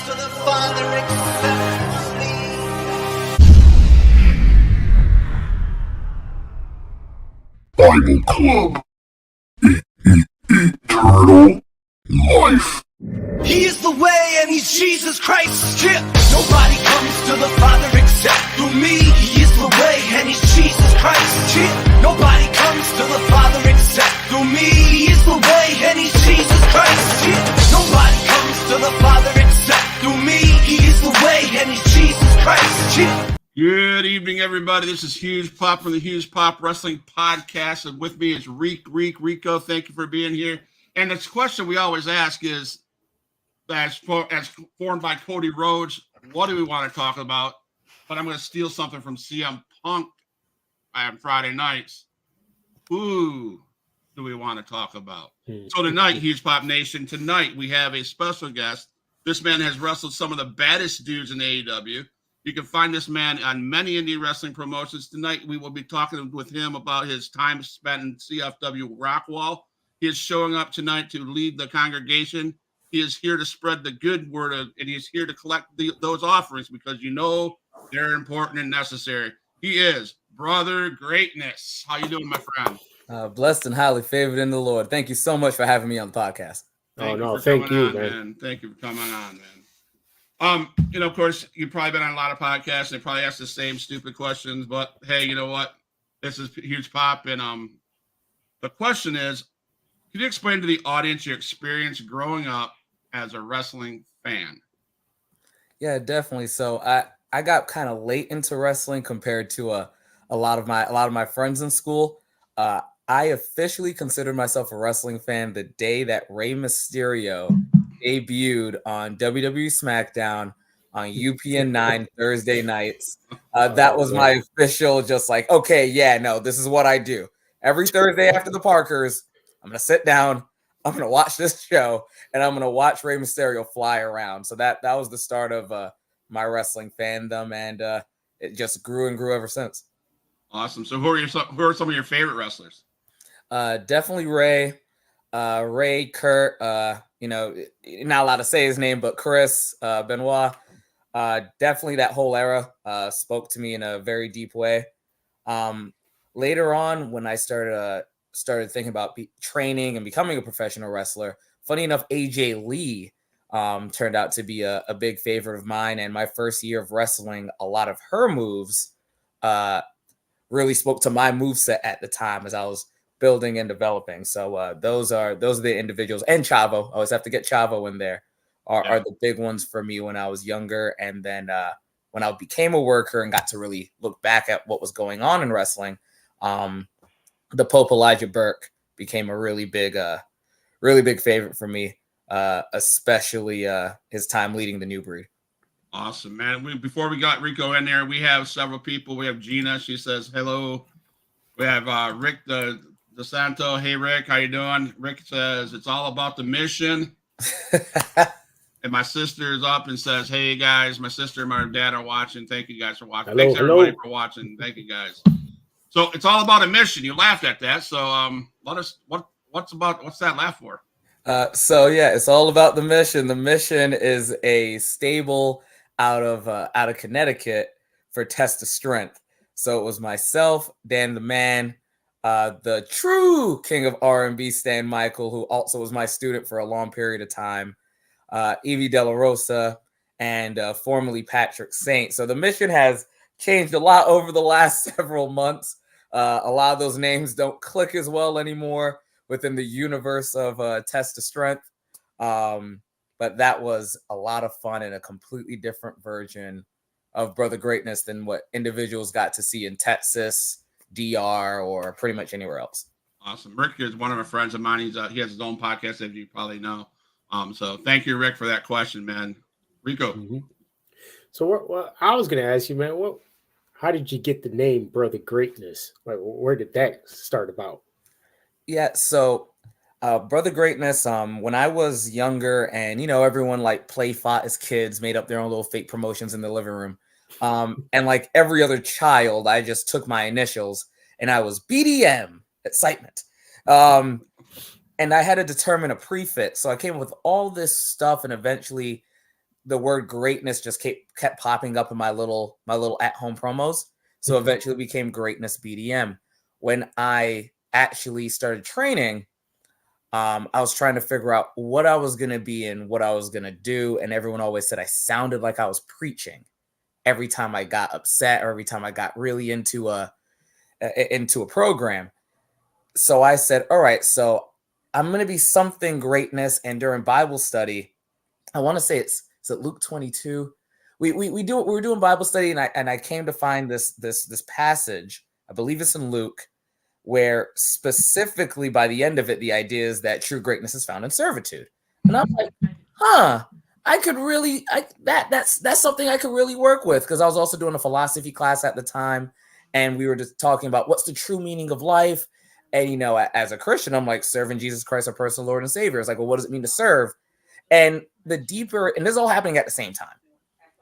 to the Father except me. Bible Club. Eternal life. He is the way and he's Jesus Christ. Yeah. Nobody comes to the Father except through me. He is the way and he's Jesus Christ. Yeah. Nobody comes to the Father except through me. He is the way and he's Jesus Christ. Yeah. Nobody comes to the Father except through me. He is the way and he's Jesus Christ. Yeah. Good evening, everybody. This is Huge Pop from the Huge Pop Wrestling Podcast, and with me is Rico. Thank you for being here. And this question we always ask is, as formed by Cody Rhodes, what do we want to talk about? But I'm going to steal something from CM Punk on Friday nights. Who do we want to talk about? So tonight, Huge Pop Nation, tonight we have a special guest. This man has wrestled some of the baddest dudes in AEW. You can find this man on many indie wrestling promotions. Tonight, we will be talking with him about his time spent in CFW Rockwall. He is showing up tonight to lead the congregation. He is here to spread the good word, and he is here to collect those offerings because you know they're important and necessary. He is Brother Greatness. How you doing, my friend? Blessed and highly favored in the Lord. Thank you so much for having me on the podcast. Thank you, man. Thank you for coming on, man. Of course, you've probably been on a lot of podcasts and they probably ask the same stupid questions, but hey, you know what? This is Huge Pop, and the question is, can you explain to the audience your experience growing up as a wrestling fan? Yeah, definitely. So I got kind of late into wrestling compared to a lot of my friends in school. I officially considered myself a wrestling fan the day that Rey Mysterio debuted on WWE SmackDown on UPN 9 Thursday nights. That was my official, just like, okay, yeah, no, this is what I do. Every Thursday after the Parkers, I'm going to sit down, I'm going to watch this show, and I'm going to watch Rey Mysterio fly around. So that was the start of my wrestling fandom, and it just grew and grew ever since. Awesome. So who are some of your favorite wrestlers? Definitely Ray, Kurt, not allowed to say his name, but Chris, Benoit, definitely that whole era spoke to me in a very deep way. Later on, when I started thinking about training and becoming a professional wrestler, funny enough, AJ Lee turned out to be a big favorite of mine. And my first year of wrestling, a lot of her moves really spoke to my moveset at the time as I was building and developing. So those are the individuals, and Chavo. I always have to get Chavo in there. Are the big ones for me when I was younger, and then when I became a worker and got to really look back at what was going on in wrestling, the Pope Elijah Burke became a really big favorite for me, especially his time leading the New Breed. Awesome, man. Before we got Rico in there, we have several people. We have Gina. She says hello. We have Rick DeSanto. Hey, Rick, how you doing? Rick says it's all about the mission. And my sister is up and says, hey, guys, my sister and my dad are watching. Thank you guys for watching. Thanks, everybody, for watching. Thank you, guys. So it's all about a mission. You laughed at that. So let us what's that laugh for? It's all about the mission. The mission is a stable out of Connecticut for Test of Strength. So it was myself, Dan the Man, the true king of R&B, Stan Michael, who also was my student for a long period of time, Evie De La Rosa, and formerly Patrick Saint. So the mission has changed a lot over the last several months. A lot of those names don't click as well anymore within the universe of Test of Strength. But that was a lot of fun and a completely different version of Brother Greatness than what individuals got to see in Texas, DR, or pretty much anywhere else. Awesome. Rick is one of my friends of mine. He has his own podcast, as you probably know. So thank you, Rick, for that question, man. Rico. Mm-hmm. So I was going to ask you, man, how did you get the name Brother Greatness? Like, where did that start about? Yeah, so Brother Greatness, when I was younger and, everyone fought as kids, made up their own little fake promotions in the living room. And like every other child, I just took my initials and I was BDM, excitement. And I had to determine a prefix. So I came up with all this stuff and eventually the word greatness just kept popping up in my little at-home promos. So eventually became Greatness BDM. When I actually started training, I was trying to figure out what I was going to be and what I was going to do. And everyone always said I sounded like I was preaching every time I got upset or every time I got really into a program. So I said, all right, so I'm going to be something greatness. And during Bible study, I want to say is it Luke 22? We were doing Bible study, and I came to find this passage. I believe it's in Luke, where specifically by the end of it, the idea is that true greatness is found in servitude. And I'm like, I could really, that's something I could really work with, because I was also doing a philosophy class at the time, and we were just talking about what's the true meaning of life. And, you know, as a Christian, I'm like, serving Jesus Christ, our personal Lord and Savior. It's like, well, what does it mean to serve? And the deeper, and this is all happening at the same time.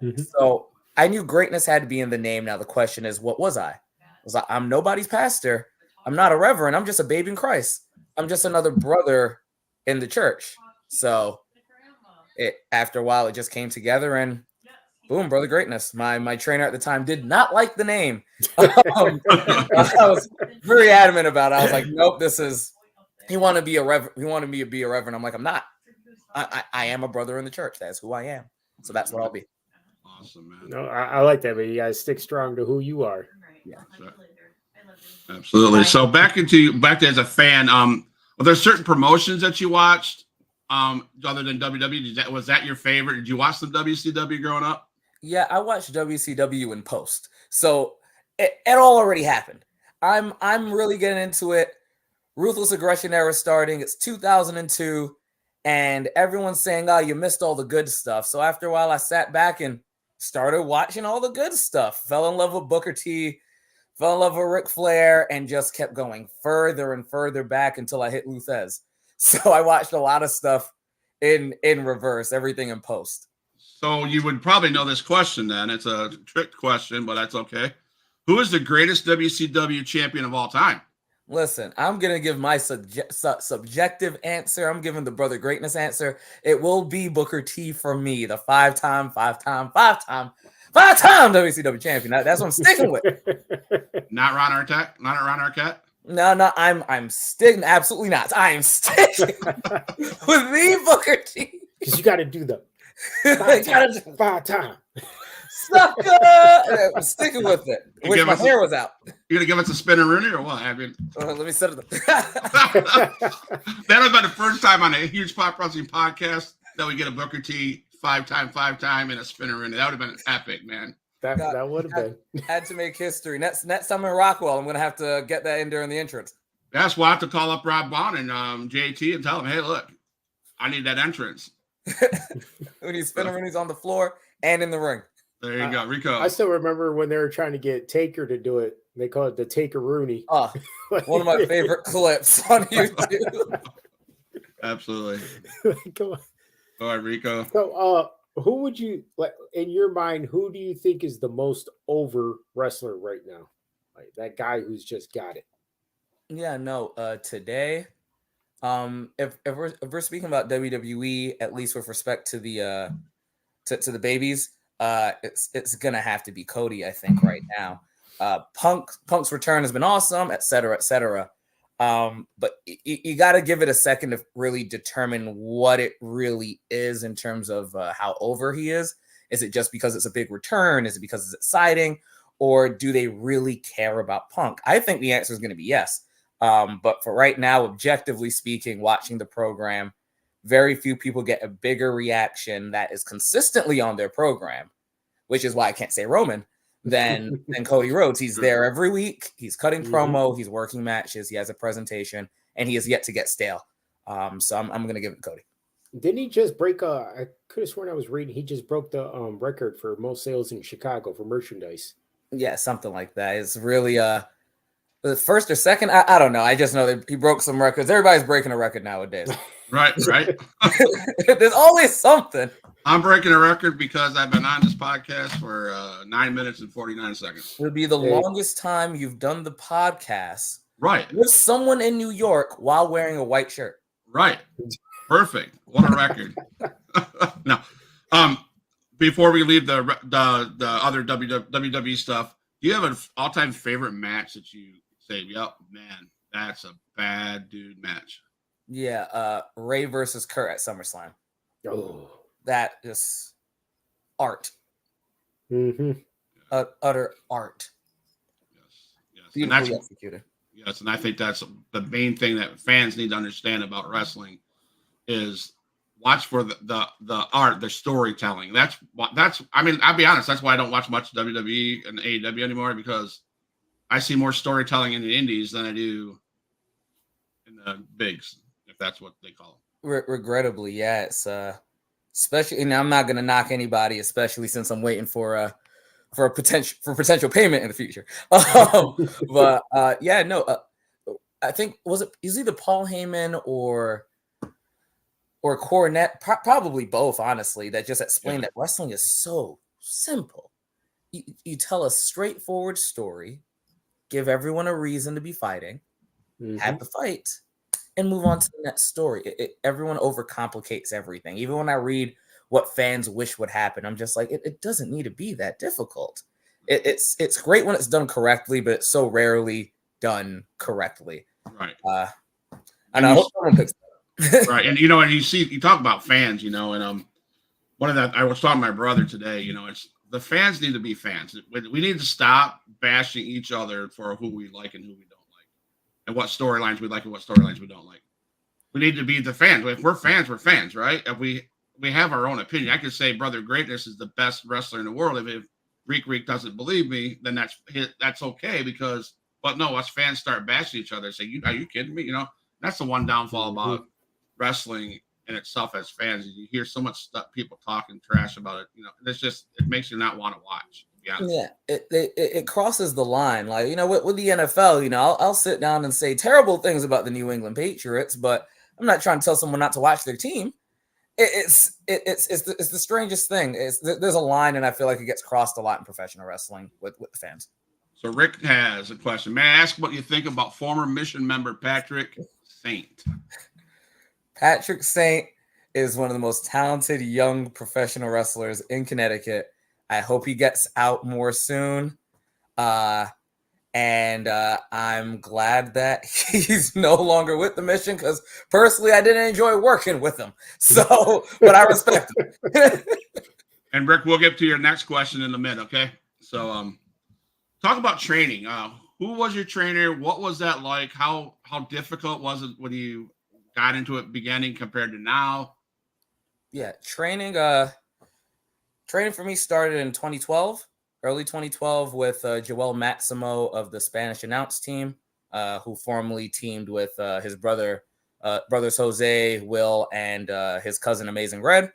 Mm-hmm. So I knew greatness had to be in the name. Now the question is, what was I? Was like, I'm nobody's pastor. I'm not a reverend. I'm just a babe in Christ. I'm just another brother in the church. So after a while, it just came together, and boom, Brother Greatness. My trainer at the time did not like the name. I was very adamant about it. I was like, nope, you want to be a reverend. You want to be a reverend. I'm like, I'm not. I am a brother in the church. That's who I am. So that's what I'll be. Awesome, man. No, I like that, man. You guys stick strong to who you are. Yeah, absolutely. So back to as a fan, were there certain promotions that you watched other than WWE? Was that your favorite? Did you watch some WCW growing up? Yeah, I watched WCW in post. So it all already happened. I'm really getting into it. Ruthless Aggression era starting. It's 2002, and everyone's saying, "Oh, you missed all the good stuff." So after a while, I sat back and started watching all the good stuff. Fell in love with Booker T, fell in love with Ric Flair, and just kept going further and further back until I hit Lou Thesz. So I watched a lot of stuff in reverse, everything in post. So you would probably know this question then. It's a trick question, but that's okay. Who is the greatest WCW champion of all time? Listen, I'm going to give my subjective answer. I'm giving the Brother Greatness answer. It will be Booker T for me, the five-time WCW champion. That's what I'm sticking with. Not Ron Arquette? Not Ron Arquette? No, I'm sticking. Absolutely not. I am sticking with the Booker T. Because you got to do the five time. Sucker! I'm sticking with it. Wish my hair was out. You're gonna give us a spinner-rooney or what? I mean, let me set it up. That would be the first time on a Huge Pop Wrestling podcast that we get a Booker T five-time, and a spinner-rooney. That would have been epic, man. That would have been. Had to make history. Next time in Rockwell, I'm gonna have to get that in during the entrance. Yes, we'll have to call up Rob Bond and JT and tell him, hey, look, I need that entrance. We need spinner-roonies on the floor and in the ring. There you go, Rico. I still remember when they were trying to get Taker to do it. They call it the Taker-Rooney. Oh, one of my favorite clips on YouTube. Absolutely. Come on. All right, Rico. So, who would you, like, in your mind, who do you think is the most over wrestler right now? Like that guy who's just got it. Yeah, no. Today, if we're speaking about WWE, at least with respect to the to the babies, it's gonna have to be Cody, I think, right now. Punk's return has been awesome, et cetera. But you got to give it a second to really determine what it really is in terms of how over he is. Is it just because it's a big return? Is it because it's exciting? Or do they really care about Punk? I think the answer is going to be yes. But for right now, objectively speaking, watching the program, very few people get a bigger reaction that is consistently on their program, which is why I can't say Roman, than Cody Rhodes. He's there every week. He's cutting promo. He's working matches. He has a presentation, and he has yet to get stale. So I'm going to give it to Cody. Didn't he just break I could have sworn I was reading. He just broke the record for most sales in Chicago for merchandise. Yeah, something like that. It's really the first or second. I don't know. I just know that he broke some records. Everybody's breaking a record nowadays. Right. There's always something. I'm breaking a record because I've been on this podcast for 9 minutes and 49 seconds. It would be the longest time you've done the podcast. Right. With someone in New York while wearing a white shirt. Right. Perfect. What a record. No. before we leave the other WWE stuff, do you have an all-time favorite match that you say, yep, man, that's a bad dude match? Yeah, Ray versus Kurt at SummerSlam. Oh. That is art. Mm-hmm. Utter art. Yes. And Beautifully that's executed. yes, and I think that's the main thing that fans need to understand about wrestling is watch for the art, the storytelling. That's I mean, I'll be honest, that's why I don't watch much WWE and AEW anymore, because I see more storytelling in the indies than I do in the bigs, if that's what they call them. Regrettably, yeah, it's especially, and I'm not gonna knock anybody, especially since I'm waiting for potential payment in the future. But yeah, no, I think was it either Paul Heyman or Cornette, probably both, honestly, that just explained that wrestling is so simple. You tell a straightforward story, give everyone a reason to be fighting, have the fight, and move on to the next story. Everyone overcomplicates everything. Even when I read what fans wish would happen, I'm just like, it doesn't need to be that difficult. It's great when it's done correctly, but it's so rarely done correctly. Right. And I hope someone picks that up. Right. And and you talk about fans, and one of that, I was talking to my brother today, it's the fans need to be fans. We need to stop bashing each other for who we like and who we don't like, and what storylines we like and what storylines we don't like. We need to be the fans. If we're fans, right? If we have our own opinion. I could say Brother Greatness is the best wrestler in the world. If Reek doesn't believe me, then that's okay, but no, us fans start bashing each other, say, are you kidding me? That's the one downfall about wrestling in itself as fans. You hear so much stuff, people talking trash about it. It makes you not want to watch. Yeah, it crosses the line. Like, with the NFL, I'll sit down and say terrible things about the New England Patriots, but I'm not trying to tell someone not to watch their team. It's the strangest thing. There's a line, and I feel like it gets crossed a lot in professional wrestling with the fans. So Rick has a question. May I ask what you think about former Mission member Patrick Saint? Patrick Saint is one of the most talented young professional wrestlers in Connecticut. I hope he gets out more soon. And I'm glad that he's no longer with the Mission, because personally, I didn't enjoy working with him. So, but I respect him. And Rick, we'll get to your next question in a minute, okay? So, talk about training. Who was your trainer? What was that like? How difficult was it when you got into it beginning compared to now? Yeah, training for me started in 2012. Early 2012 with Joel Maximo of the Spanish announce team, who formerly teamed with his brothers Jose, Will, and his cousin Amazing Red.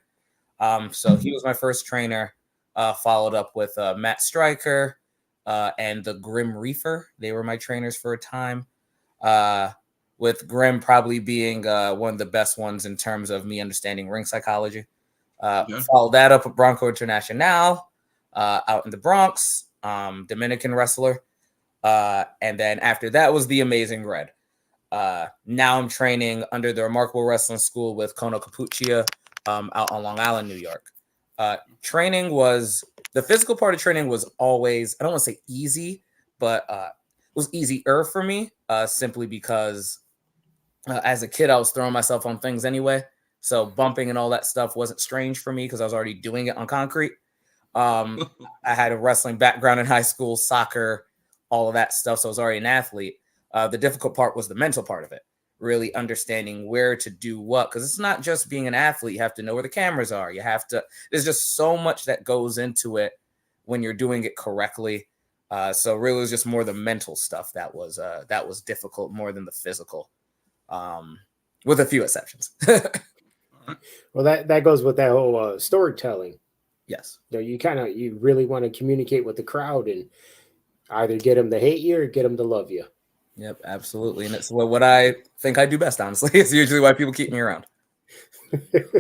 So he was my first trainer, followed up with Matt Stryker and the Grim Reefer. They were my trainers for a time, with Grim probably being one of the best ones in terms of me understanding ring psychology. Followed that up with Bronco International, out in the Bronx, Dominican wrestler. And then after that was the Amazing Red. Now I'm training under the Remarkable Wrestling School with Kono Capuccia out on Long Island, New York. The physical part of training was always, I don't want to say easy, but it was easier for me, simply because as a kid, I was throwing myself on things anyway. So bumping and all that stuff wasn't strange for me because I was already doing it on concrete. I had a wrestling background in high school, soccer, all of that stuff. So I was already an athlete. The difficult part was the mental part of it, really understanding where to do what, because it's not just being an athlete. You have to know where the cameras are. There's just so much that goes into it when you're doing it correctly. So really it was just more the mental stuff that was difficult more than the physical, with a few exceptions. Well, that goes with that whole storytelling. Yes. You really want to communicate with the crowd and either get them to hate you or get them to love you. Yep, absolutely. And it's what I think I do best, honestly. It's usually why people keep me around. Do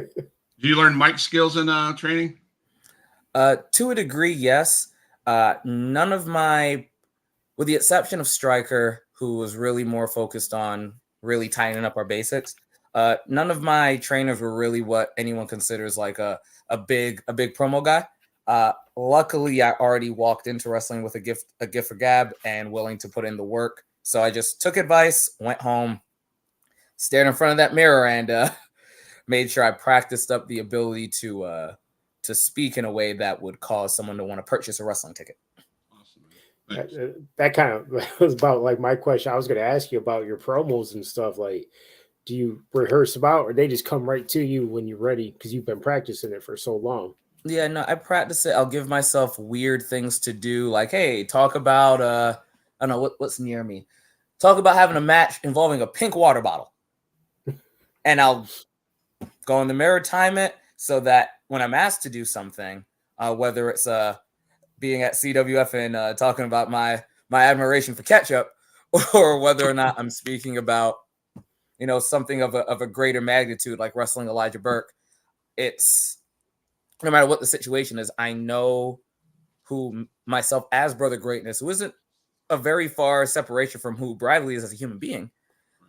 you learn mic skills in training? To a degree, yes. None of with the exception of Stryker, who was really more focused on really tightening up our basics, None of my trainers were really what anyone considers like a big promo guy. Luckily, I already walked into wrestling with a gift for gab and willing to put in the work. So I just took advice, went home, stared in front of that mirror, and made sure I practiced up the ability to speak in a way that would cause someone to want to purchase a wrestling ticket. Awesome, man. Thanks. That kind of was about like my question. I was going to ask you about your promos and stuff. Like, do you rehearse about, or they just come right to you when you're ready because you've been practicing it for so long? Yeah, no, I practice it. I'll give myself weird things to do, like, hey, talk about I don't know what's near me. Talk about having a match involving a pink water bottle, and I'll go in the mirror, time it so that when I'm asked to do something, whether it's being at CWF and talking about my admiration for ketchup, or whether or not I'm speaking about something of a greater magnitude like wrestling Elijah Burke, it's no matter what the situation is, I know who myself as Brother Greatness, who isn't a very far separation from who Bradley is as a human being.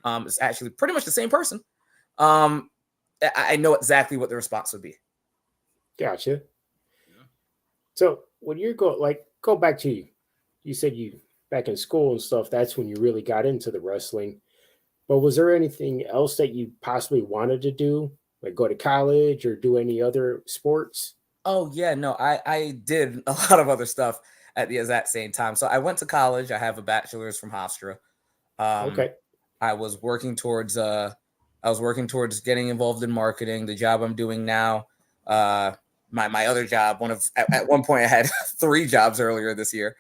It's actually pretty much the same person. I know exactly what the response would be. Gotcha. Yeah. So when you go back to you said you back in school and stuff, that's when you really got into the wrestling. But was there anything else that you possibly wanted to do, like go to college or do any other sports? Oh yeah, no, I did a lot of other stuff at the exact same time. So I went to college. I have a bachelor's from Hofstra. Okay. I was working towards getting involved in marketing. The job I'm doing now, my other job, at one point I had 3 jobs earlier this year,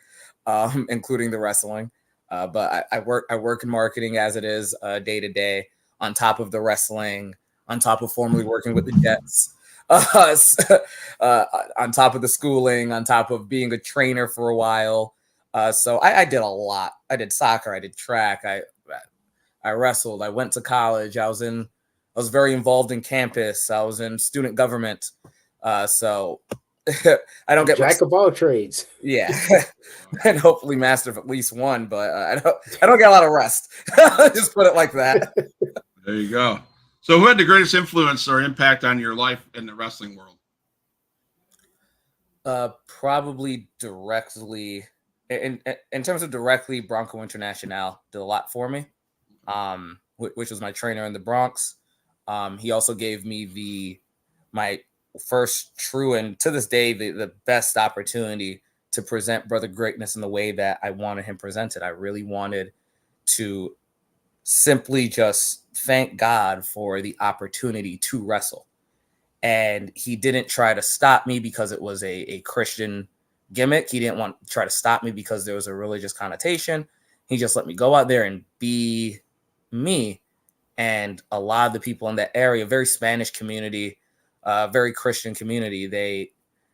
including the wrestling. But I work in marketing as it is day to day, on top of the wrestling, on top of formerly working with the Jets, on top of the schooling, on top of being a trainer for a while. So I did a lot. I did soccer, I did track, I wrestled, I went to college, I was very involved in campus, I was in student government. So I don't get jack of all trades. Yeah, and hopefully master of at least one, but I don't get a lot of rest. Just put it like that. There you go. So, who had the greatest influence or impact on your life in the wrestling world? Probably directly, in terms of directly, Bronco International did a lot for me. Which was my trainer in the Bronx. He also gave me my first true, and to this day, the best opportunity to present Brother Greatness in the way that I wanted him presented. I really wanted to simply just thank God for the opportunity to wrestle. And he didn't try to stop me because it was a Christian gimmick. He didn't want to try to stop me because there was a religious connotation. He just let me go out there and be me. And a lot of the people in that area, very Spanish community, very Christian community,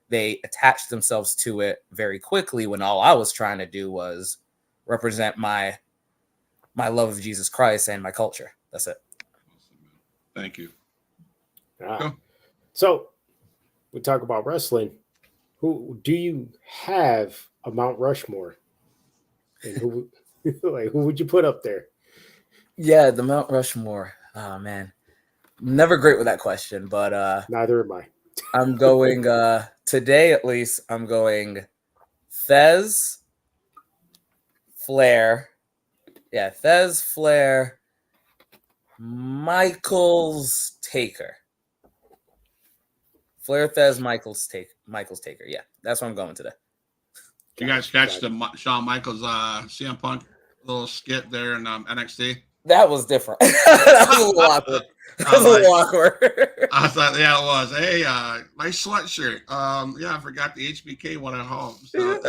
they attached themselves to it very quickly, when all I was trying to do was represent my love of Jesus Christ and my culture. That's it. Thank you. So we talk about wrestling. Who do you have a Mount Rushmore? And who would you put up there? Yeah, the Mount Rushmore. Oh man, never great with that question, but neither am I. I'm going today at least. I'm going Thesz, Flair. Yeah, Thesz, Flair, Michaels, Taker. Flair, Thesz, Michaels, Taker. Yeah, that's what I'm going today. You guys catch the Shawn Michaels CM Punk little skit there in NXT? That was different. That was a little awkward. That was a little awkward. I thought, yeah, it was. Hey, nice sweatshirt. Yeah, I forgot the HBK one at home. So it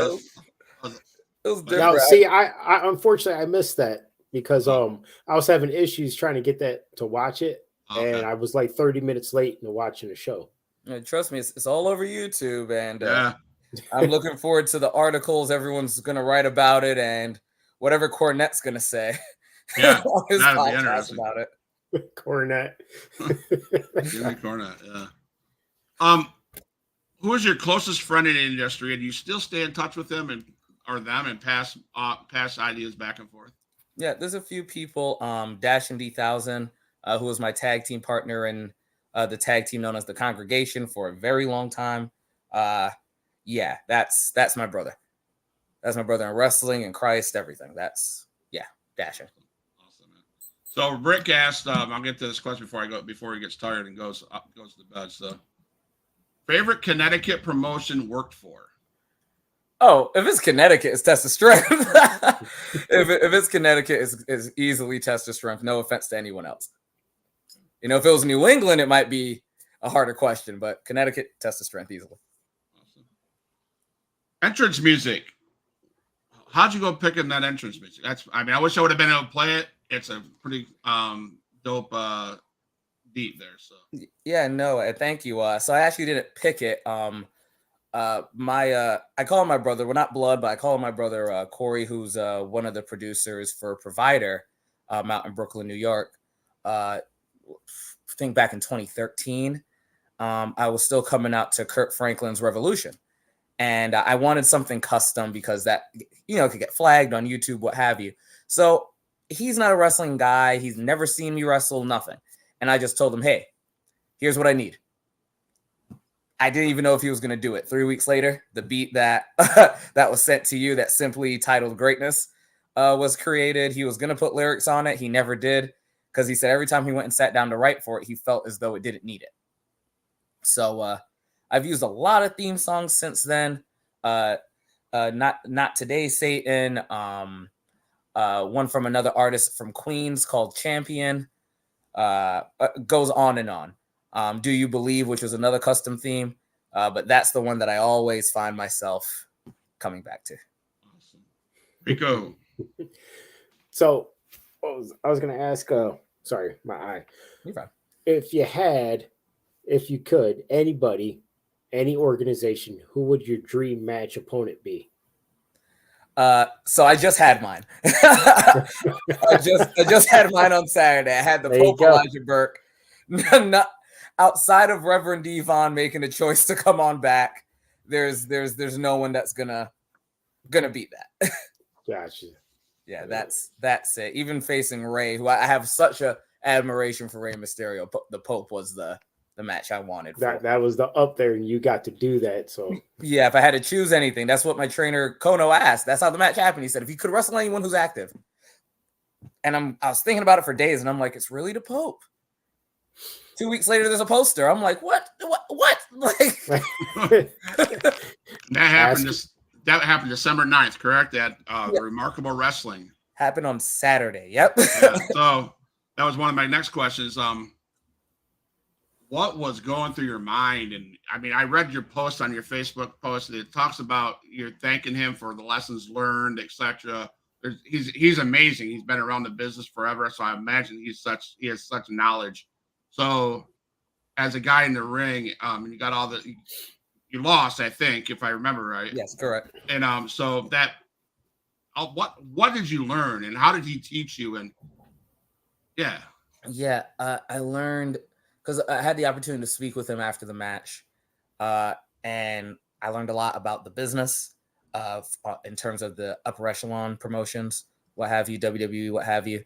was different. Now, see, I unfortunately I missed that because I was having issues trying to get that to watch it, and I was like 30 minutes late into watching the show. Trust me, it's all over YouTube, and yeah. I'm looking forward to the articles everyone's going to write about it and whatever Cornette's going to say. Yeah, that'd be interesting about it. Cornette. Jimmy Cornette, yeah. Who is your closest friend in the industry, and you still stay in touch with them and pass ideas back and forth? Yeah, there's a few people. Dash and D1000. who was my tag team partner in the tag team known as the Congregation for a very long time. Yeah, that's my brother. That's my brother in wrestling and Christ, everything. That's Dasher. Awesome, man. So Rick asked, I'll get to this question before he gets tired and goes to bed. So, favorite Connecticut promotion worked for? Oh, if it's Connecticut, it's Test of Strength. if it's Connecticut, it's easily Test of Strength. No offense to anyone else. You know, if it was New England, it might be a harder question, but Connecticut, Test of Strength easily. Awesome. Entrance music. How'd you go picking that entrance music? I wish I would have been able to play it. It's a pretty dope beat there. So yeah, no, thank you. So I actually didn't pick it. I call him my brother. We're not blood, but I call him my brother Corey, who's one of the producers for Provider out in Brooklyn, New York. I think back in 2013, I was still coming out to Kurt Franklin's Revolution. And I wanted something custom because that, could get flagged on YouTube, what have you. So he's not a wrestling guy. He's never seen me wrestle, nothing. And I just told him, hey, here's what I need. I didn't even know if he was going to do it. 3 weeks later, the beat that that was sent to you that simply titled Greatness was created. He was going to put lyrics on it. He never did because he said every time he went and sat down to write for it, he felt as though it didn't need it. So I've used a lot of theme songs since then. Not Today, Satan. One from another artist from Queens called Champion. Goes on and on. Do You Believe, which was another custom theme. But that's the one that I always find myself coming back to. Awesome. Rico. So I was going to ask, sorry, my eye. You're fine. If you could, anybody, any organization, who would your dream match opponent be? So I just had mine. I just had mine on Saturday. I had the Pope Elijah Burke. Not outside of Reverend Devon making a choice to come on back. There's no one that's gonna beat that. Gotcha. Yeah, that's it. Even facing Rey, who I have such a admiration for Rey Mysterio, the Pope was the match I wanted. That was the up there, and you got to do that. So yeah, if I had to choose anything, that's what my trainer Kono asked. That's how the match happened. He said, if you could wrestle anyone who's active, and I was thinking about it for days, and I'm like, it's really the Pope. 2 weeks later, there's a poster. I'm like, what? Like that happened December 9th, correct? At Remarkable Wrestling. Happened on Saturday. Yep. Yeah, so that was one of my next questions. What was going through your mind? And I mean, I read your post on your Facebook post, and it talks about you're thanking him for the lessons learned, etc. He's amazing. He's been around the business forever, so I imagine he has such knowledge. So, as a guy in the ring, you got you lost, I think, if I remember right. Yes, correct. And so that, what did you learn, and how did he teach you? And I learned. Because I had the opportunity to speak with him after the match, and I learned a lot about the business in terms of the upper echelon promotions, what have you, WWE, what have you.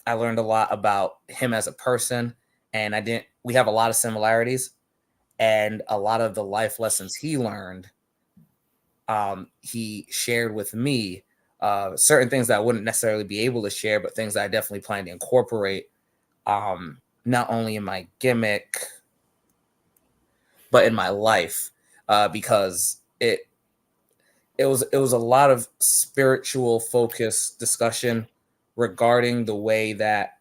I learned a lot about him as a person, and we have a lot of similarities, and a lot of the life lessons he learned, he shared with me, certain things that I wouldn't necessarily be able to share, but things that I definitely plan to incorporate, not only in my gimmick, but in my life, because it was a lot of spiritual focused discussion regarding the way that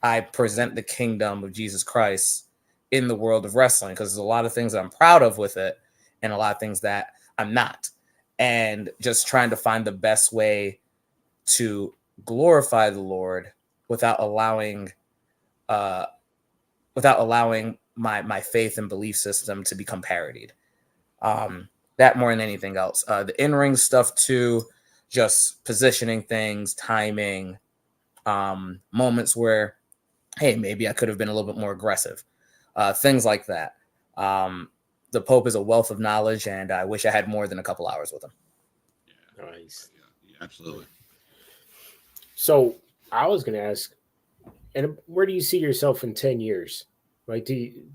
I present the kingdom of Jesus Christ in the world of wrestling, because there's a lot of things that I'm proud of with it and a lot of things that I'm not, and just trying to find the best way to glorify the Lord without allowing my faith and belief system to become parodied. That more than anything else. The in-ring stuff too, just positioning things, timing, moments where, hey, maybe I could have been a little bit more aggressive. Things like that. The Pope is a wealth of knowledge, and I wish I had more than a couple hours with him. Yeah, nice. Yeah, absolutely. So I was going to ask, And where do you see yourself in 10 years? Like, do you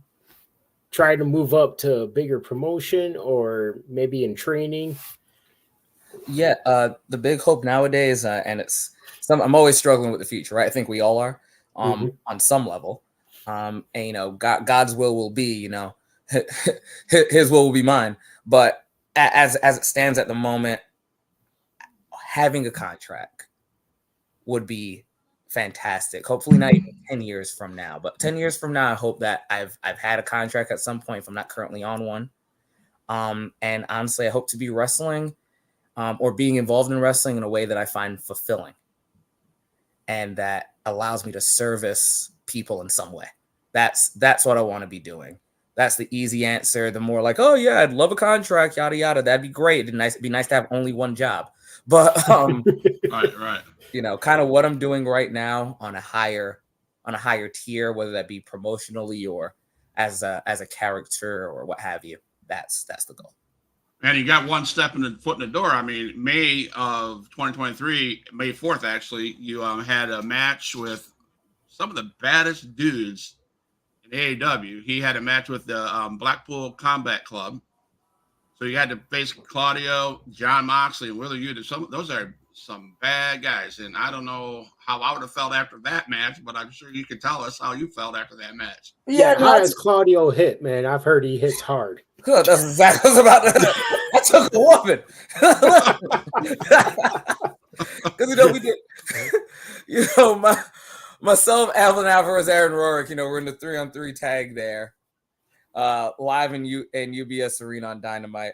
try to move up to a bigger promotion or maybe in training? Yeah, the big hope nowadays, and I'm always struggling with the future, right? I think we all are, on some level. And God's will be, His will be mine. But as it stands at the moment, having a contract would be fantastic. Hopefully not even 10 years from now, but 10 years from now, I hope that I've had a contract at some point if I'm not currently on one. And honestly, I hope to be wrestling or being involved in wrestling in a way that I find fulfilling and that allows me to service people in some way. That's what I want to be doing. That's the easy answer. The more like, oh yeah, I'd love a contract, yada yada. That'd be great. It'd be nice to have only one job. But right. Kind of what I'm doing right now on a higher tier, whether that be promotionally or as a character or what have you. That's the goal. And you got one foot in the door. I mean, May of 2023, May 4th, actually, you had a match with some of the baddest dudes in AEW. He had a match with the Blackpool Combat Club. So you had to face Claudio, John Moxley, and Wheeler Yuta. Those are some bad guys. And I don't know how I would have felt after that match, but I'm sure you could tell us how you felt after that match. Yeah, how does Claudio hit, man? I've heard he hits hard. Good. That's exactly what I was about to. I took a woman. Because we did. Myself, Alvin Alvarez, Aaron Rorick. We're in the 3-on-3 tag there, live in UBS Arena on Dynamite.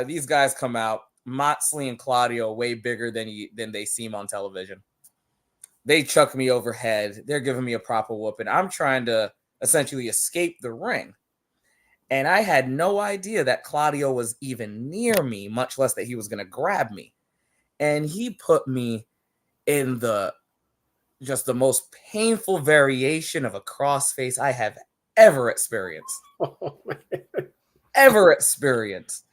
These guys come out. Moxley and Claudio are way bigger than they seem on television. They chuck me overhead. They're giving me a proper whooping. I'm trying to essentially escape the ring. And I had no idea that Claudio was even near me, much less that he was going to grab me. And he put me in the most painful variation of a crossface I have ever experienced. Ever experienced.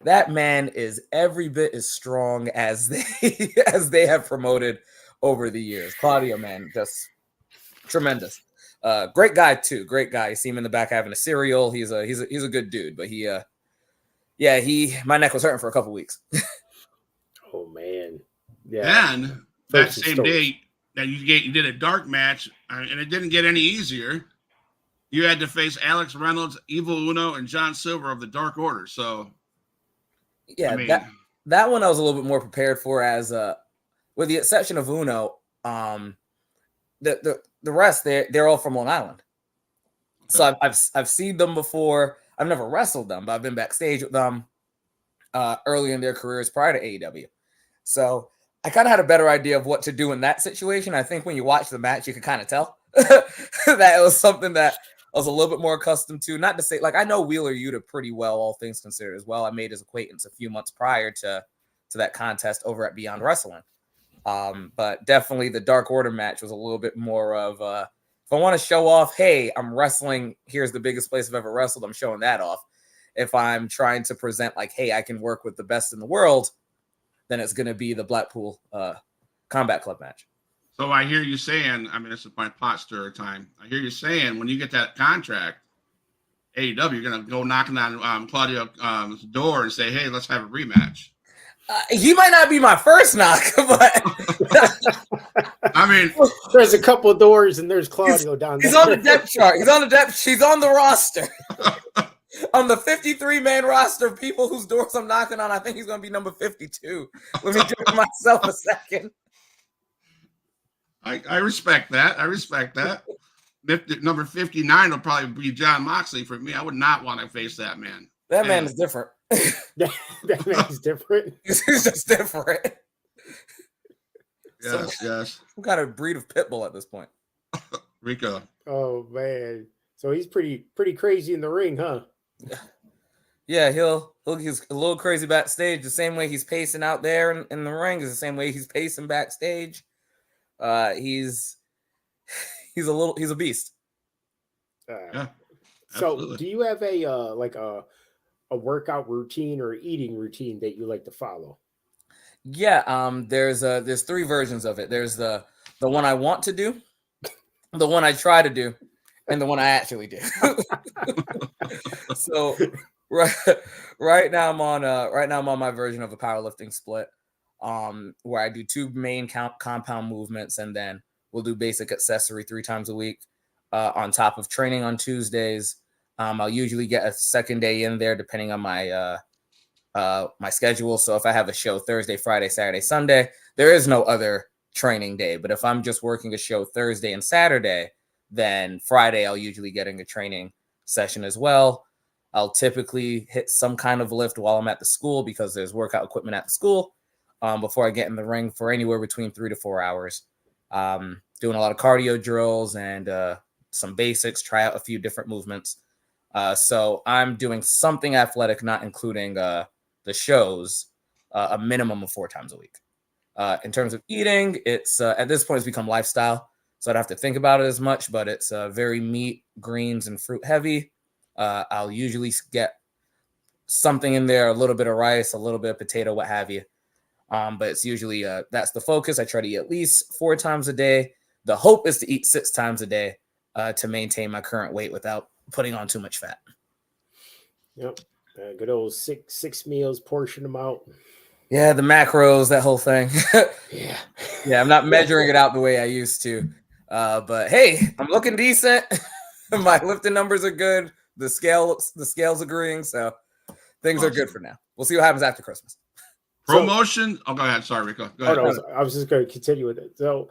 That man is every bit as strong as they have promoted over the years. Claudio, man, just tremendous. Great guy too. Great guy. You see him in the back having a cereal. He's a good dude. But my neck was hurting for a couple weeks. Oh man. Yeah. And that same day that you did a dark match, and it didn't get any easier. You had to face Alex Reynolds, Evil Uno, and John Silver of the Dark Order. So yeah, that one I was a little bit more prepared for, as with the exception of Uno, the rest they're all from Long Island. Okay. So I've seen them before. I've never wrestled them, but I've been backstage with them early in their careers prior to AEW. So I kind of had a better idea of what to do in that situation. I think when you watch the match, you could kind of tell that it was something that I was a little bit more accustomed to. Not to say, like, I know Wheeler Yuta pretty well, all things considered as well. I made his acquaintance a few months prior to that contest over at Beyond Wrestling. But definitely the Dark Order match was a little bit more of if I want to show off, hey, I'm wrestling, here's the biggest place I've ever wrestled, I'm showing that off. If I'm trying to present like, hey, I can work with the best in the world, then it's going to be the Blackpool Combat Club match. So I hear you saying, I mean, this is my pot stirrer time. I hear you saying when you get that contract, AEW, you're going to go knocking on Claudio's door and say, hey, let's have a rematch. He might not be my first knock, but I mean, there's a couple of doors and there's Claudio down there. He's on the depth chart. He's on the depth. She's on the roster. On the 53-man roster of people whose doors I'm knocking on, I think he's going to be number 52. Let me give myself a second. I respect that. Number 59 will probably be John Moxley for me. I would not want to face that man. That man is different. that man's different. He's just different. Yes. Some kind of breed of pit bull at this point. Rico. Oh man. So he's pretty crazy in the ring, huh? Yeah, he's a little crazy backstage. The same way he's pacing out there in the ring is the same way he's pacing backstage. He's a beast. Yeah. So Absolutely. do you have a workout routine or eating routine that you like to follow? Yeah, there's 3 versions of it. There's the one I want to do, the one I try to do, and the one I actually do. So right now I'm on my version of a powerlifting split, where I do 2 main compound movements, and then we'll do basic accessory 3 times a week, on top of training on Tuesdays. I'll usually get a second day in there depending on my my schedule. So if I have a show Thursday, Friday, Saturday, Sunday, there is no other training day. But if I'm just working a show Thursday and Saturday, then Friday I'll usually get in a training session as well. I'll typically hit some kind of lift while I'm at the school because there's workout equipment at the school, before I get in the ring for anywhere between 3 to 4 hours. Doing a lot of cardio drills and some basics, try out a few different movements. So I'm doing something athletic, not including the shows, a minimum of 4 times a week. In terms of eating, it's at this point it's become lifestyle, so I don't have to think about it as much, but it's very meat, greens, and fruit heavy. I'll usually get something in there, a little bit of rice, a little bit of potato, what have you. But it's usually that's the focus. I try to eat at least 4 times a day. The hope is to eat 6 times a day to maintain my current weight without putting on too much fat. Yep. Good old six meals, portion them out. Yeah, the macros, that whole thing. Yeah. Yeah, I'm not measuring it out the way I used to. But hey, I'm looking decent. My lifting numbers are good. The scale's agreeing, so things are good for now. We'll see what happens after Christmas. Promotion. Go ahead. Sorry, Rico. Go ahead. No, I was just going to continue with it. So,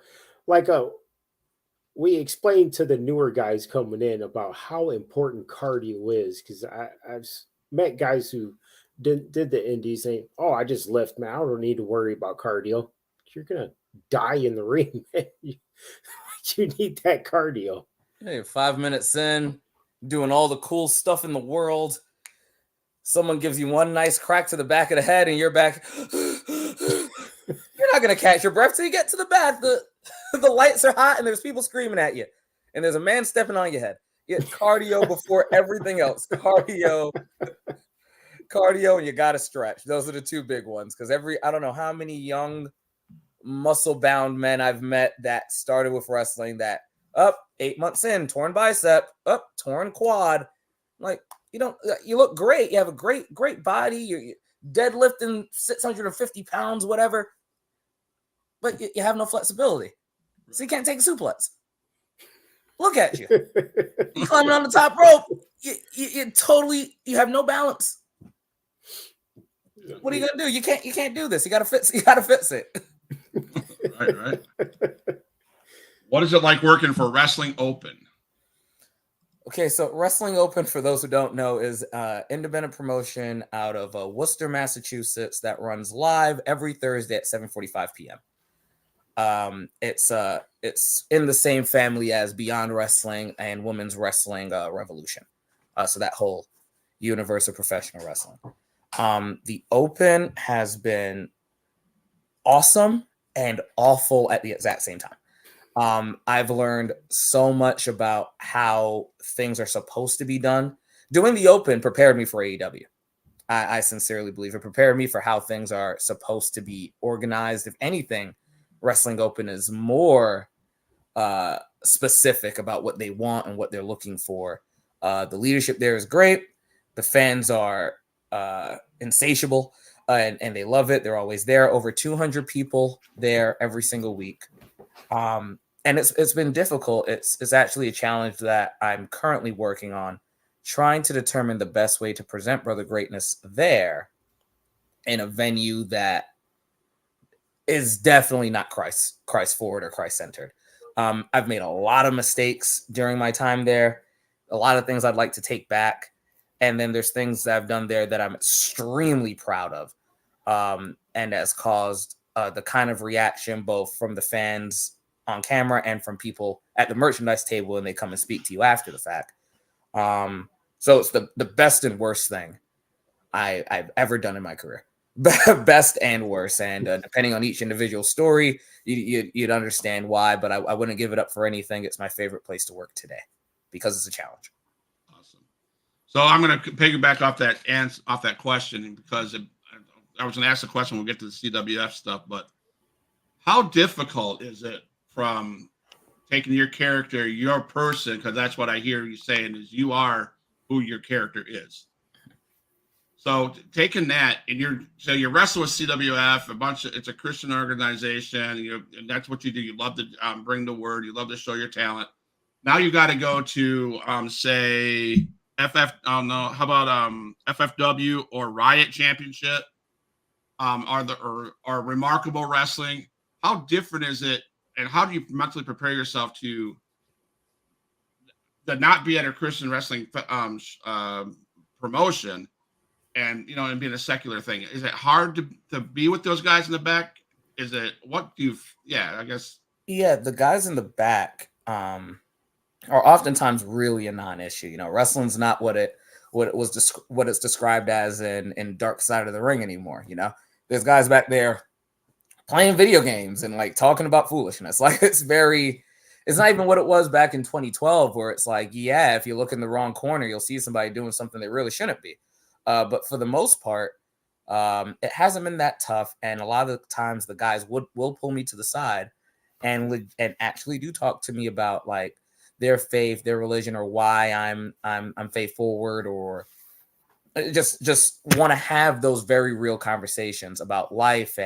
we explained to the newer guys coming in about how important cardio is, because I've met guys who did the indies saying, "Oh, I just lift, man. I don't need to worry about cardio." You're gonna die in the ring, man. You need that cardio. Hey, 5 minutes in, doing all the cool stuff in the world. Someone gives you one nice crack to the back of the head, and you're back. You're not gonna catch your breath till you get to the back. The lights are hot, and there's people screaming at you, and there's a man stepping on your head. Get cardio before everything else. Cardio, and you gotta stretch. Those are the 2 big ones. Because I don't know how many young, muscle-bound men I've met that started with wrestling that 8 months in, torn bicep, torn quad. Like, you look great. You have a great body. You're deadlifting 650 pounds, whatever. But you have no flexibility. So you can't take a suplex. Look at you. You climbing on the top rope. You totally, you have no balance. What are you gonna do? You can't do this. You gotta fix it. Right. What is it like working for Wrestling Open? Okay, so Wrestling Open, for those who don't know, is an independent promotion out of Worcester, Massachusetts that runs live every Thursday at 7:45 p.m. It's in the same family as Beyond Wrestling and Women's Wrestling Revolution. So that whole universe of professional wrestling. The Open has been awesome and awful at the exact same time. I've learned so much about how things are supposed to be done. Doing the Open prepared me for AEW. I sincerely believe it prepared me for how things are supposed to be organized. If anything, Wrestling Open is more specific about what they want and what they're looking for. The leadership there is great. The fans are insatiable and they love it. They're always there. Over 200 people there every single week. And it's been difficult. It's actually a challenge that I'm currently working on, trying to determine the best way to present Brother Greatness there in a venue that is definitely not Christ forward or Christ centered. I've made a lot of mistakes during my time there, a lot of things I'd like to take back. And then there's things that I've done there that I'm extremely proud of. And has caused the kind of reaction both from the fans on camera and from people at the merchandise table when they come and speak to you after the fact. So it's the best and worst thing I've ever done in my career. Best and worst. And depending on each individual story, you'd understand why, but I wouldn't give it up for anything. It's my favorite place to work today because it's a challenge. Awesome. So I'm going to piggyback off that question because I was going to ask the question. We'll get to the CWF stuff, but how difficult is it from taking your character, your person, because that's what I hear you saying is you are who your character is. So taking that and you wrestle with CWF, it's a Christian organization, and that's what you do. You love to bring the word, you love to show your talent. Now you got to go to say how about FFW or Riot Championship, or Remarkable Wrestling. How different is it, and how do you mentally prepare yourself to not be at a Christian wrestling promotion, and and being a secular thing? Is it hard to be with those guys in the back? Is it I guess. Yeah, the guys in the back are oftentimes really a non-issue. Wrestling's not what it's described as in Dark Side of the Ring anymore. There's guys back there playing video games and like talking about foolishness. Like it's not even what it was back in 2012, where it's like, yeah, if you look in the wrong corner, you'll see somebody doing something they really shouldn't be. But for the most part, it hasn't been that tough. And a lot of the times the guys will pull me to the side and actually do talk to me about like their faith, their religion, or why I'm faith forward, or just want to have those very real conversations about life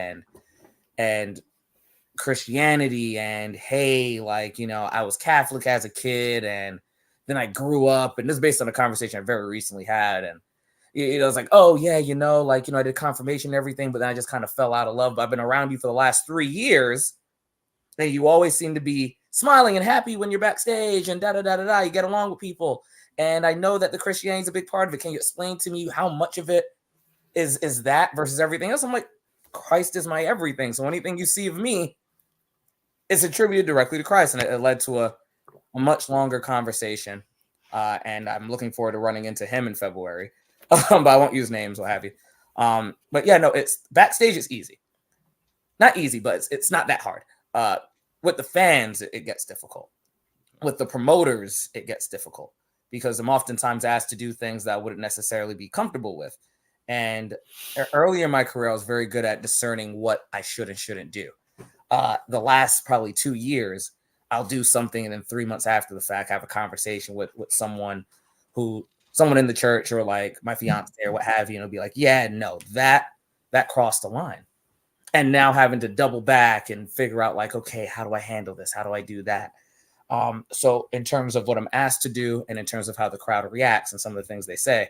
and Christianity. And hey, like, I was Catholic as a kid and then I grew up, and this is based on a conversation I very recently had. And it's like, oh yeah, I did confirmation and everything, but then I just kind of fell out of love. But I've been around you for the last 3 years, and you always seem to be smiling and happy when you're backstage and da-da-da-da-da. You get along with people. And I know that the Christianity is a big part of it. Can you explain to me how much of it is that versus everything else? I'm like, Christ is my everything. So anything you see of me is attributed directly to Christ. And it led to a much longer conversation. And I'm looking forward to running into him in February. But I won't use names, what have you. But yeah, no, it's backstage is easy. Not easy, but it's not that hard. With the fans, it gets difficult. With the promoters, it gets difficult because I'm oftentimes asked to do things that I wouldn't necessarily be comfortable with. And earlier in my career, I was very good at discerning what I should and shouldn't do. The last probably 2 years, I'll do something, and then 3 months after the fact, have a conversation with someone in the church or like my fiance or what have you, and it'll be like, yeah, no, that crossed the line. And now having to double back and figure out like, okay, how do I handle this? How do I do that? So in terms of what I'm asked to do and in terms of how the crowd reacts and some of the things they say,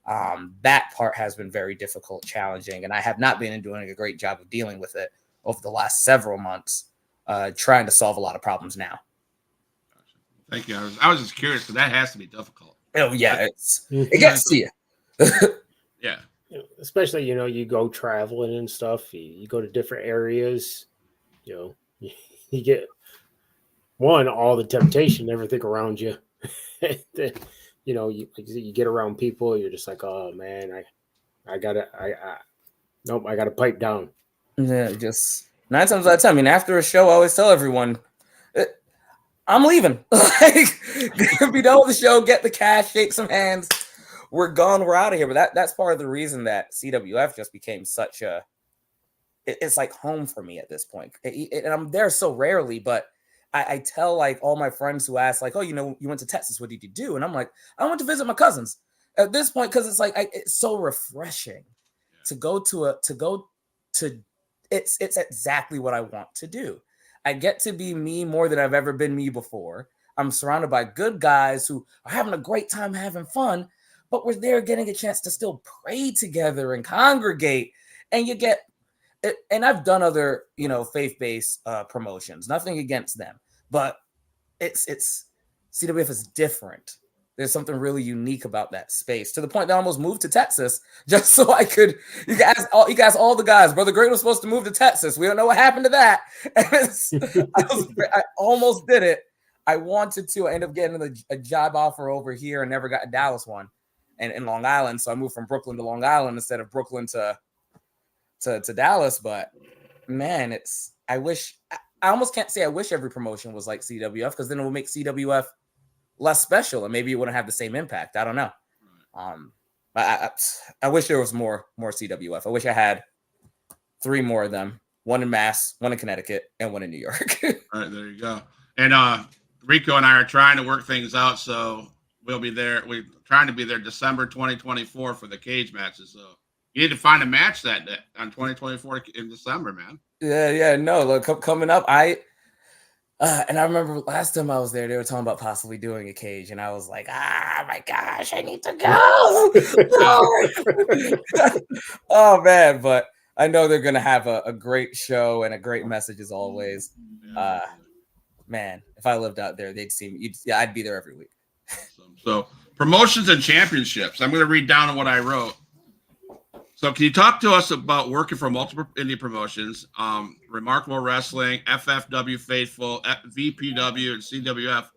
that part has been very difficult, challenging. And I have not been doing a great job of dealing with it over the last several months, trying to solve a lot of problems now. Thank you. I was just curious because that has to be difficult. Oh yeah, it gets to you. Yeah. Especially, you go traveling and stuff, you go to different areas, you get all the temptation, everything around you. You get around people, you're just like, oh man, I gotta pipe down. Yeah, just 9 times out of 10. I mean, after a show, I always tell everyone, I'm leaving. Like, be done with the show, get the cash, shake some hands. We're gone. We're out of here. But that's part of the reason that CWF just became such it's like home for me at this point. And I'm there so rarely, but I tell like all my friends who ask like, oh, you went to Texas. What did you do? And I'm like, I went to visit my cousins at this point. Cause it's like, it's so refreshing to go it's exactly what I want to do. I get to be me more than I've ever been me before. I'm surrounded by good guys who are having a great time, having fun, but we're there getting a chance to still pray together and congregate. And you get, and I've done other, faith-based promotions, nothing against them, but it's CWF is different. There's something really unique about that space, to the point that I almost moved to Texas just so I could. You guys, all the guys. Brother Great was supposed to move to Texas. We don't know what happened to that. I almost did it. I wanted to. I ended up getting a job offer over here and never got a Dallas one, and in Long Island. So I moved from Brooklyn to Long Island instead of Brooklyn to Dallas. But man, I almost can't say I wish every promotion was like CWF, because then it would make CWF less special, and maybe it wouldn't have the same impact. I don't know. I wish there was more CWF. I wish I had 3 more of them: one in Mass, one in Connecticut, and one in New York. All right, there you go. And Rico and I are trying to work things out, so we'll be there. We're trying to be there December 2024 for the cage matches. So you need to find a match that day on 2024 in December, man. Yeah. No, look, coming up, and I remember last time I was there, they were talking about possibly doing a cage, and I was like, my gosh, I need to go. Oh man, but I know they're gonna have a great show and a great message as always. Man, if I lived out there, they'd see me. I'd be there every week. So promotions and championships. I'm going to read down on what I wrote. So can you talk to us about working for multiple indie promotions, Remarkable Wrestling, FFW Faithful, VPW, and CWF?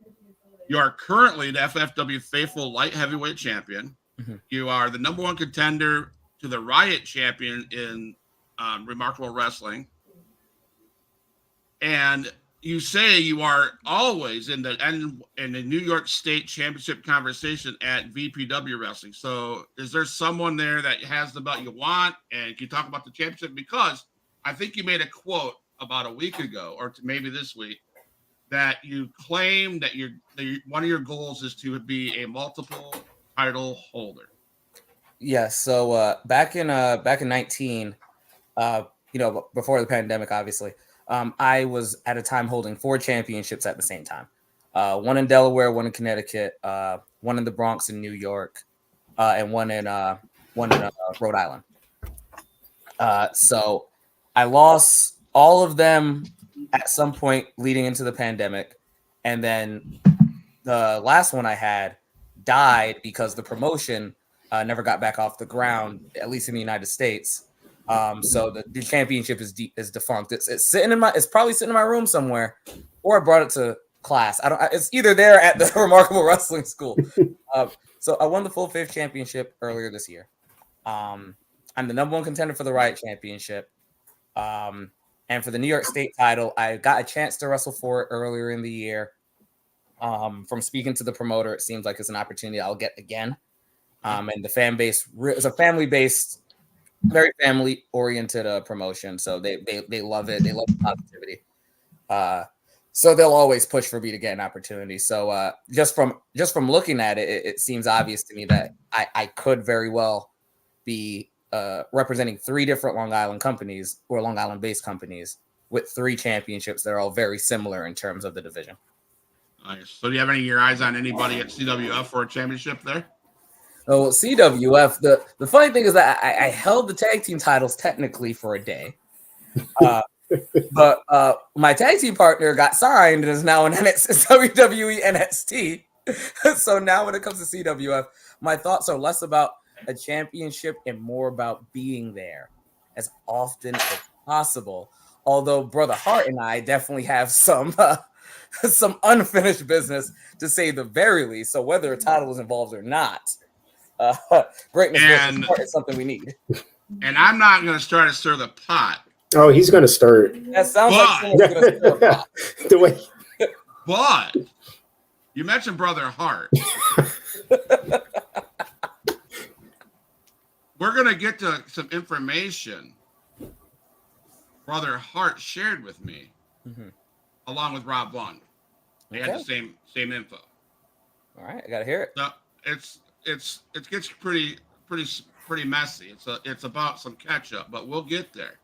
You are currently the FFW Faithful Light Heavyweight Champion. Mm-hmm. You are the number one contender to the Riot Champion in Remarkable Wrestling. And you say you are always in the New York State Championship conversation at VPW Wrestling. So is there someone there that has the belt you want? And can you talk about the championship? Because I think you made a quote about a week ago, or maybe this week, that you claim that one of your goals is to be a multiple title holder. Yes. So back in 19, before the pandemic, obviously. I was at a time holding 4 championships at the same time. One in Delaware, one in Connecticut, one in the Bronx in New York, and one in Rhode Island. So I lost all of them at some point leading into the pandemic. And then the last one I had died because the promotion never got back off the ground, at least in the United States. So the championship is defunct. It's probably sitting in my room somewhere, or I brought it to class. It's either there at the Remarkable Wrestling School. So I won the full 5th championship earlier this year. I'm the number one contender for the Riot Championship. And for the New York State title, I got a chance to wrestle for it earlier in the year. From speaking to the promoter, it seems like it's an opportunity I'll get again. And the fan base is a family-based, very family-oriented promotion, so they love it. They love the positivity. So they'll always push for me to get an opportunity. So just from looking at it, it seems obvious to me that I could very well be representing 3 different Long Island companies or Long Island-based companies with 3 championships that are all very similar in terms of the division. Nice. So do you have your eyes on anybody at CWF for a championship there? So CWF, the funny thing is that I held the tag team titles technically for a day. But my tag team partner got signed and is now in WWE NXT. So now when it comes to CWF, my thoughts are less about a championship and more about being there as often as possible. Although Brother Hart and I definitely have some unfinished business, to say the very least. So whether a title is involved or not, greatness is something we need. And I'm not going to try to stir the pot. Oh, he's going to stir it. That sounds like someone's going to stir a pot. The way. But you mentioned Brother Hart. We're going to get to some information Brother Hart shared with me, along with Rob Vaughn. They had the same info. All right, I got to hear it. So it gets pretty messy. It's about some catch up, but we'll get there.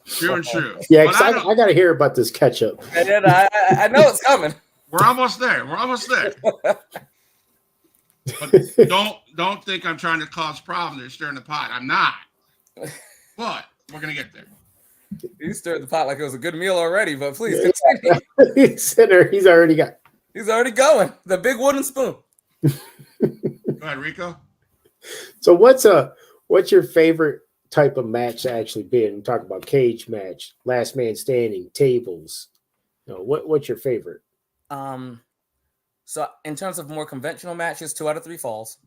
True and true. Yeah, I got to hear about this catch up. I know it's coming. We're almost there. But don't think I'm trying to cause problems or stirring the pot. I'm not. But we're gonna get there. You stirred the pot like it was a good meal already, but please continue. He's already going. The big wooden spoon. Go ahead, Rico. So what's your favorite type of match to actually be in? Talk about cage match, last man standing, tables. What's your favorite? So in terms of more conventional matches, 2 out of 3 falls.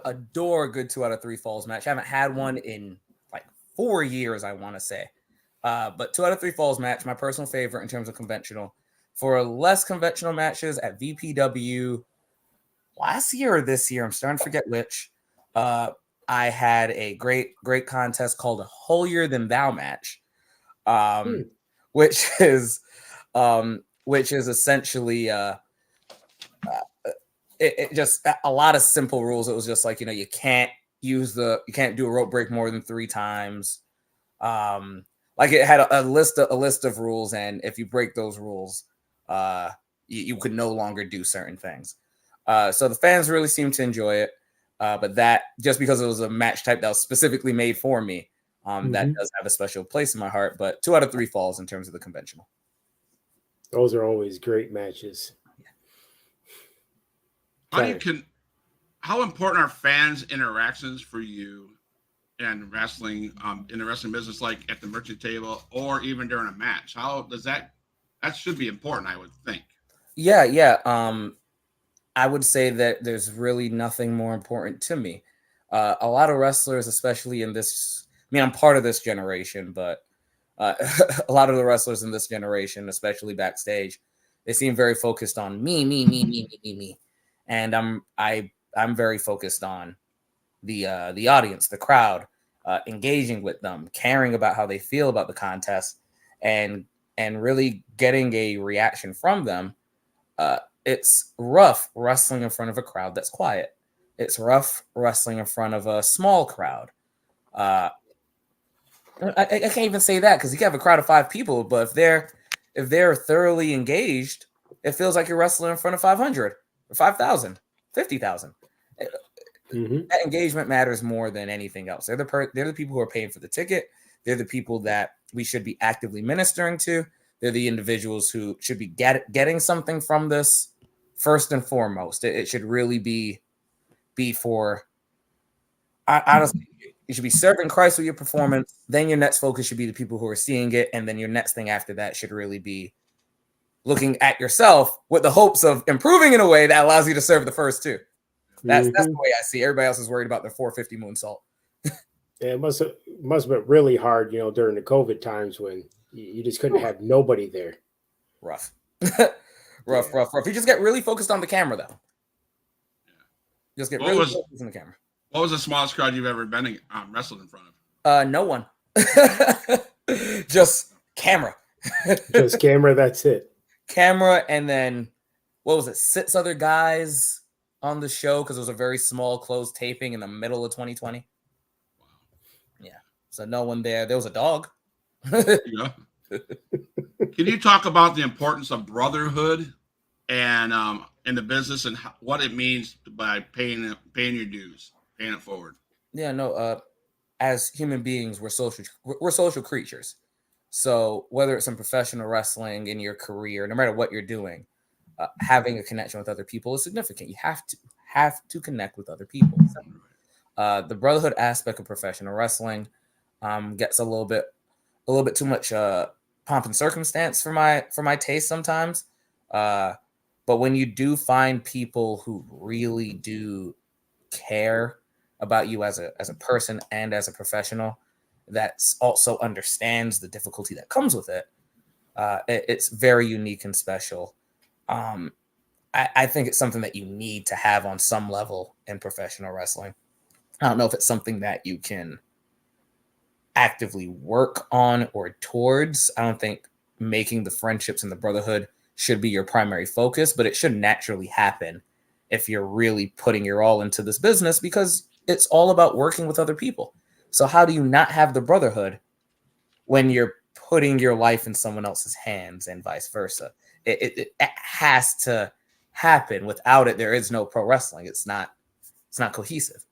Adore a good 2 out of 3 falls match. I haven't had one in like 4 years, I want to say. But 2 out of 3 falls match, my personal favorite in terms of conventional. For less conventional matches at VPW last year or this year, I'm starting to forget which, I had a great contest called a Holier Than Thou match, which is which is essentially it just a lot of simple rules. It was just like, you can't do a rope break more than 3 times. Like it had a list of rules, and if you break those rules, you could no longer do certain things. So the fans really seemed to enjoy it. But that, just because it was a match type that was specifically made for me, that does have a special place in my heart. But 2 out of 3 falls in terms of the conventional. Those are always great matches. How important are fans' interactions for you in wrestling, in the wrestling business, like at the merchant table or even during a match? How does that should be important, I would think. Yeah. I would say that there's really nothing more important to me. A lot of wrestlers, especially in this, I'm part of this generation, but a lot of the wrestlers in this generation, especially backstage, they seem very focused on me. And I'm very focused on the audience, the crowd, engaging with them, caring about how they feel about the contest, and really getting a reaction from them. It's rough wrestling in front of a crowd that's quiet. It's rough wrestling in front of a small crowd. I can't even say that, because you can have a crowd of 5 people, but if they're thoroughly engaged, it feels like you're wrestling in front of 500 or 5,000, 50,000. That engagement matters more than anything else. They're the people who are paying for the ticket. They're the people that we should be actively ministering to. They're the individuals who should be getting something from this first and foremost. It should really be for, honestly, you should be serving Christ with your performance. Then your next focus should be the people who are seeing it. And then your next thing after that should really be looking at yourself with the hopes of improving in a way that allows you to serve the first 2. That's the way I see it. Everybody else is worried about their 450 moonsault. Yeah, it must have been really hard, during the COVID times when you just couldn't have nobody there. Rough. rough. You just get really focused on the camera, though. Just get focused on the camera. What was the smallest crowd you've ever been wrestled in front of? No one. Just camera. Just camera, that's it. Camera, and then, what was it, 6 other guys on the show, because it was a very small closed taping in the middle of 2020. Wow. Yeah. So no one there. There was a dog. Yeah. Can you talk about the importance of brotherhood and in the business, and what it means by paying your dues, paying it forward? Yeah, no. As human beings, we're social creatures. So whether it's in professional wrestling, in your career, no matter what you're doing, having a connection with other people is significant. You have to connect with other people. The brotherhood aspect of professional wrestling gets a little bit too much pomp and circumstance for my taste sometimes. But when you do find people who really do care about you as a person and as a professional, that also understands the difficulty that comes with it, it's very unique and special. I think it's something that you need to have on some level in professional wrestling. I don't know if it's something that you can actively work on or towards. I don't think making the friendships and the brotherhood should be your primary focus, but it should naturally happen if you're really putting your all into this business, because it's all about working with other people. So how do you not have the brotherhood when you're putting your life in someone else's hands and vice versa? It has to happen. Without it, there is no pro wrestling. It's not cohesive.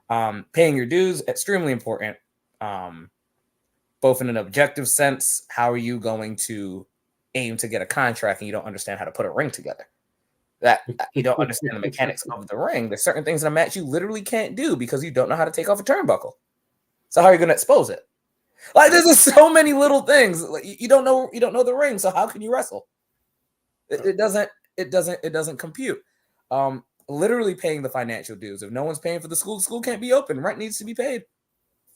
Paying your dues, extremely important. Both in an objective sense, how are you going to aim to get a contract and you don't understand how to put a ring together? That you don't understand the mechanics of the ring. There's certain things in a match you literally can't do because you don't know how to take off a turnbuckle. So how are you going to expose it? Like, there's just so many little things. Like, you don't know the ring, so how can you wrestle? It doesn't compute. Literally paying the financial dues. If no one's paying for the school can't be open. Rent needs to be paid.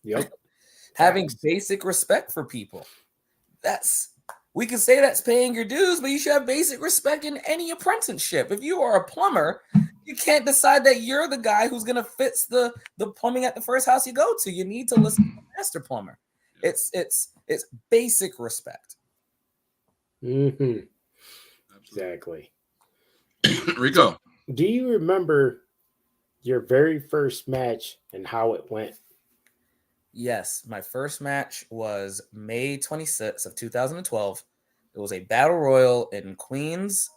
Yep. Having basic respect for people. We can say that's paying your dues, but you should have basic respect in any apprenticeship. If you are a plumber, you can't decide that you're the guy who's going to fix the plumbing at the first house you go to. You need to listen to the master plumber. It's basic respect. Mm-hmm. Absolutely. Exactly. Rico. Do you remember your very first match and how it went? Yes, my first match was May 26th of 2012. It was a battle royal in Queens,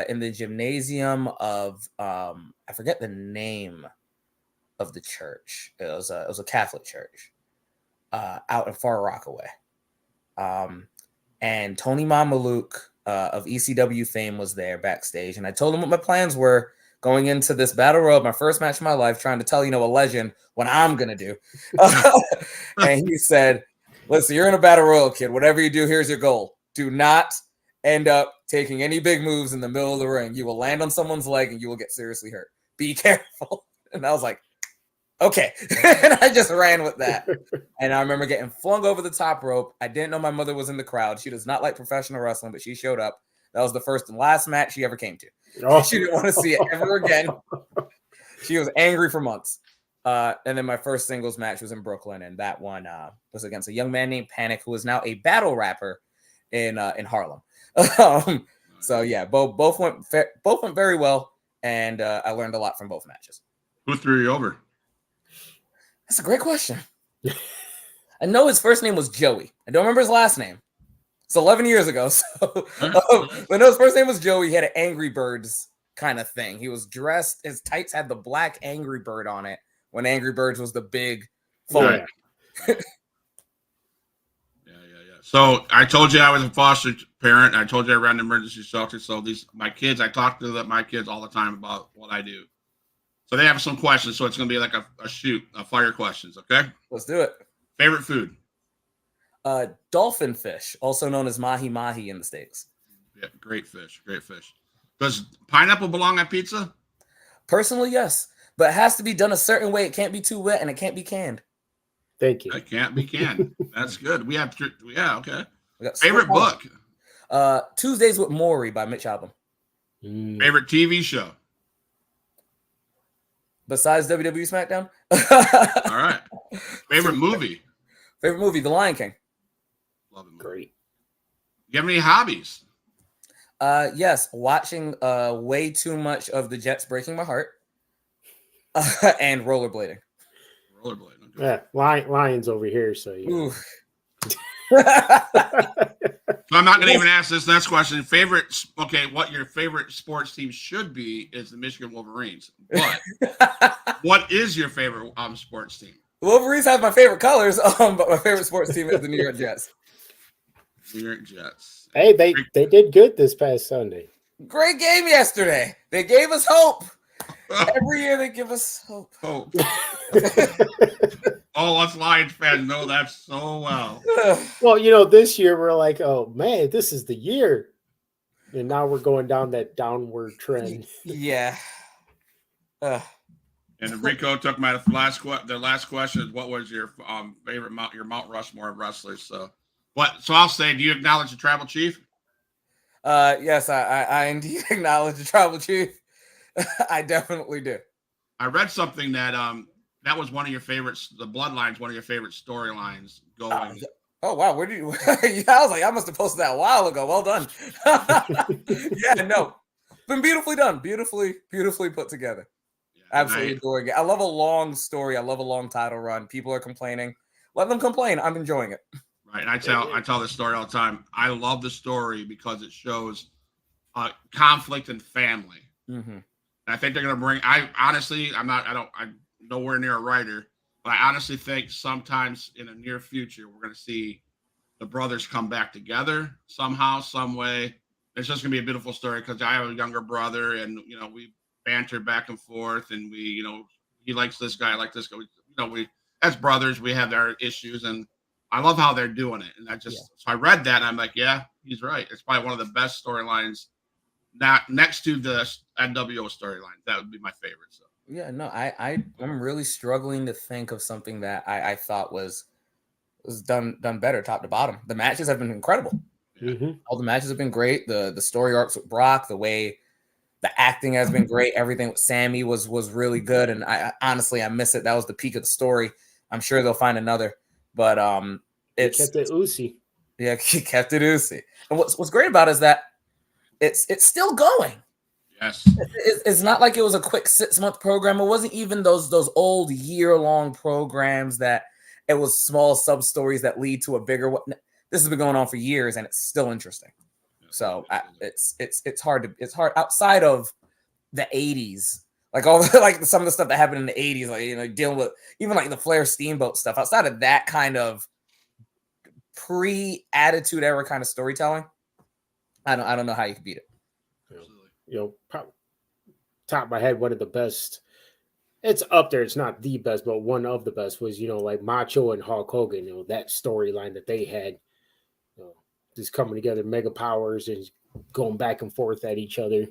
in the gymnasium of I forget the name of the church. It was a Catholic church out in Far Rockaway. And Tony Mamaluke of ECW fame was there backstage, and I told him what my plans were going into this battle royal, my first match of my life, trying to tell a legend what I'm gonna do. And he said, "Listen, you're in a battle royal, kid. Whatever you do, here's your goal: do not end up taking any big moves in the middle of the ring. You will land on someone's leg, and you will get seriously hurt. Be careful." And I was like, "Okay," and I just ran with that. And I remember getting flung over the top rope. I didn't know my mother was in the crowd. She does not like professional wrestling, but she showed up. That was the first and last match she ever came to. Oh. She didn't want to see it ever again. She was angry for months. And then my first singles match was in Brooklyn, and that one was against a young man named Panic, who is now a battle rapper in Harlem. So yeah, both went very well, and I learned a lot from both matches. Who threw you over? That's a great question. I know his first name was Joey. I don't remember his last name. It's 11 years ago. So I know his first name was Joey. He had an Angry Birds kind of thing. He was dressed, his tights had the black Angry Bird on it when Angry Birds was the big phone. Yeah. So I told you I was a foster parent. I told you I ran an emergency shelter. So my kids, I talk to my kids all the time about what I do. So they have some questions. So it's going to be like a fire questions. Okay. Let's do it. Favorite food? Dolphin fish, also known as mahi mahi in the States. Yeah, great fish. Great fish. Does pineapple belong on pizza? Personally, yes, but it has to be done a certain way. It can't be too wet and it can't be canned. Thank you. It can't be canned. That's good. Okay. We got Favorite book? Tuesdays with Maury by Mitch Albom. Favorite TV show? Besides WWE SmackDown? All right. Favorite movie? Favorite movie, The Lion King. Love it. Great. You have any hobbies? Yes, watching way too much of the Jets breaking my heart, and rollerblading. Rollerblading. Okay. Yeah, Lions over here. So you. So I'm not going to even ask this next question. What your favorite sports team should be is the Michigan Wolverines. But what is your favorite sports team? Wolverines have my favorite colors, but my favorite sports team is the New York Jets. New York Jets. Hey, they did good this past Sunday. Great game yesterday. They gave us hope. Every year they give us hope. Hope. All us Lions fans know that so well. Well, this year we're like, oh man, this is the year, and now we're going down that downward trend. Yeah. And Rico took my last question is what was your favorite Mount Rushmore of wrestlers? So I'll say, do you acknowledge the tribal chief? Yes, I indeed acknowledge the tribal chief. I definitely do. I read something that that was one of your favorites. The Bloodline's one of your favorite storylines going. Oh wow, where did you? Yeah, I was like, I must have posted that a while ago. Well done. Yeah, no, been beautifully done, beautifully put together. Absolutely adoring it. I love a long story. I love a long title run. People are complaining. Let them complain. I'm enjoying it. Right. And I tell this story all the time. I love the story because it shows conflict and family. Mm-hmm. And I think they're going to bring. I'm nowhere near a writer, but I honestly think sometime in the near future we're going to see the brothers come back together somehow, some way. It's just going to be a beautiful story because I have a younger brother, and we banter back and forth, and we, he likes this guy, I like this guy. We as brothers, we have our issues, and I love how they're doing it. And so I read that, and I'm like, yeah, he's right. It's probably one of the best storylines. Not next to the NWO storyline, that would be my favorite. So yeah, no, I'm really struggling to think of something that I thought was done better, top to bottom. The matches have been incredible. Mm-hmm. All the matches have been great. The story arcs with Brock, the way the acting has been great. Everything with Sammy was really good. And I honestly miss it. That was the peak of the story. I'm sure they'll find another. But it's kept it Uzi. Yeah, he kept it Uzi. And what's great about it is that it's still going. Yes. It's not like it was a quick 6-month program. It wasn't even those old year-long programs that it was small sub stories that lead to a bigger one. This has been going on for years, and it's still interesting. So it's hard outside of the 80s, like all like some of the stuff that happened in the 80s, like dealing with even like the Flair Steamboat stuff. Outside of that kind of pre-Attitude Era kind of storytelling, I don't know how you can beat it. Top of my head, one of the best. It's up there. It's not the best, but one of the best was like Macho and Hulk Hogan. That storyline that they had, just coming together, mega powers and going back and forth at each other.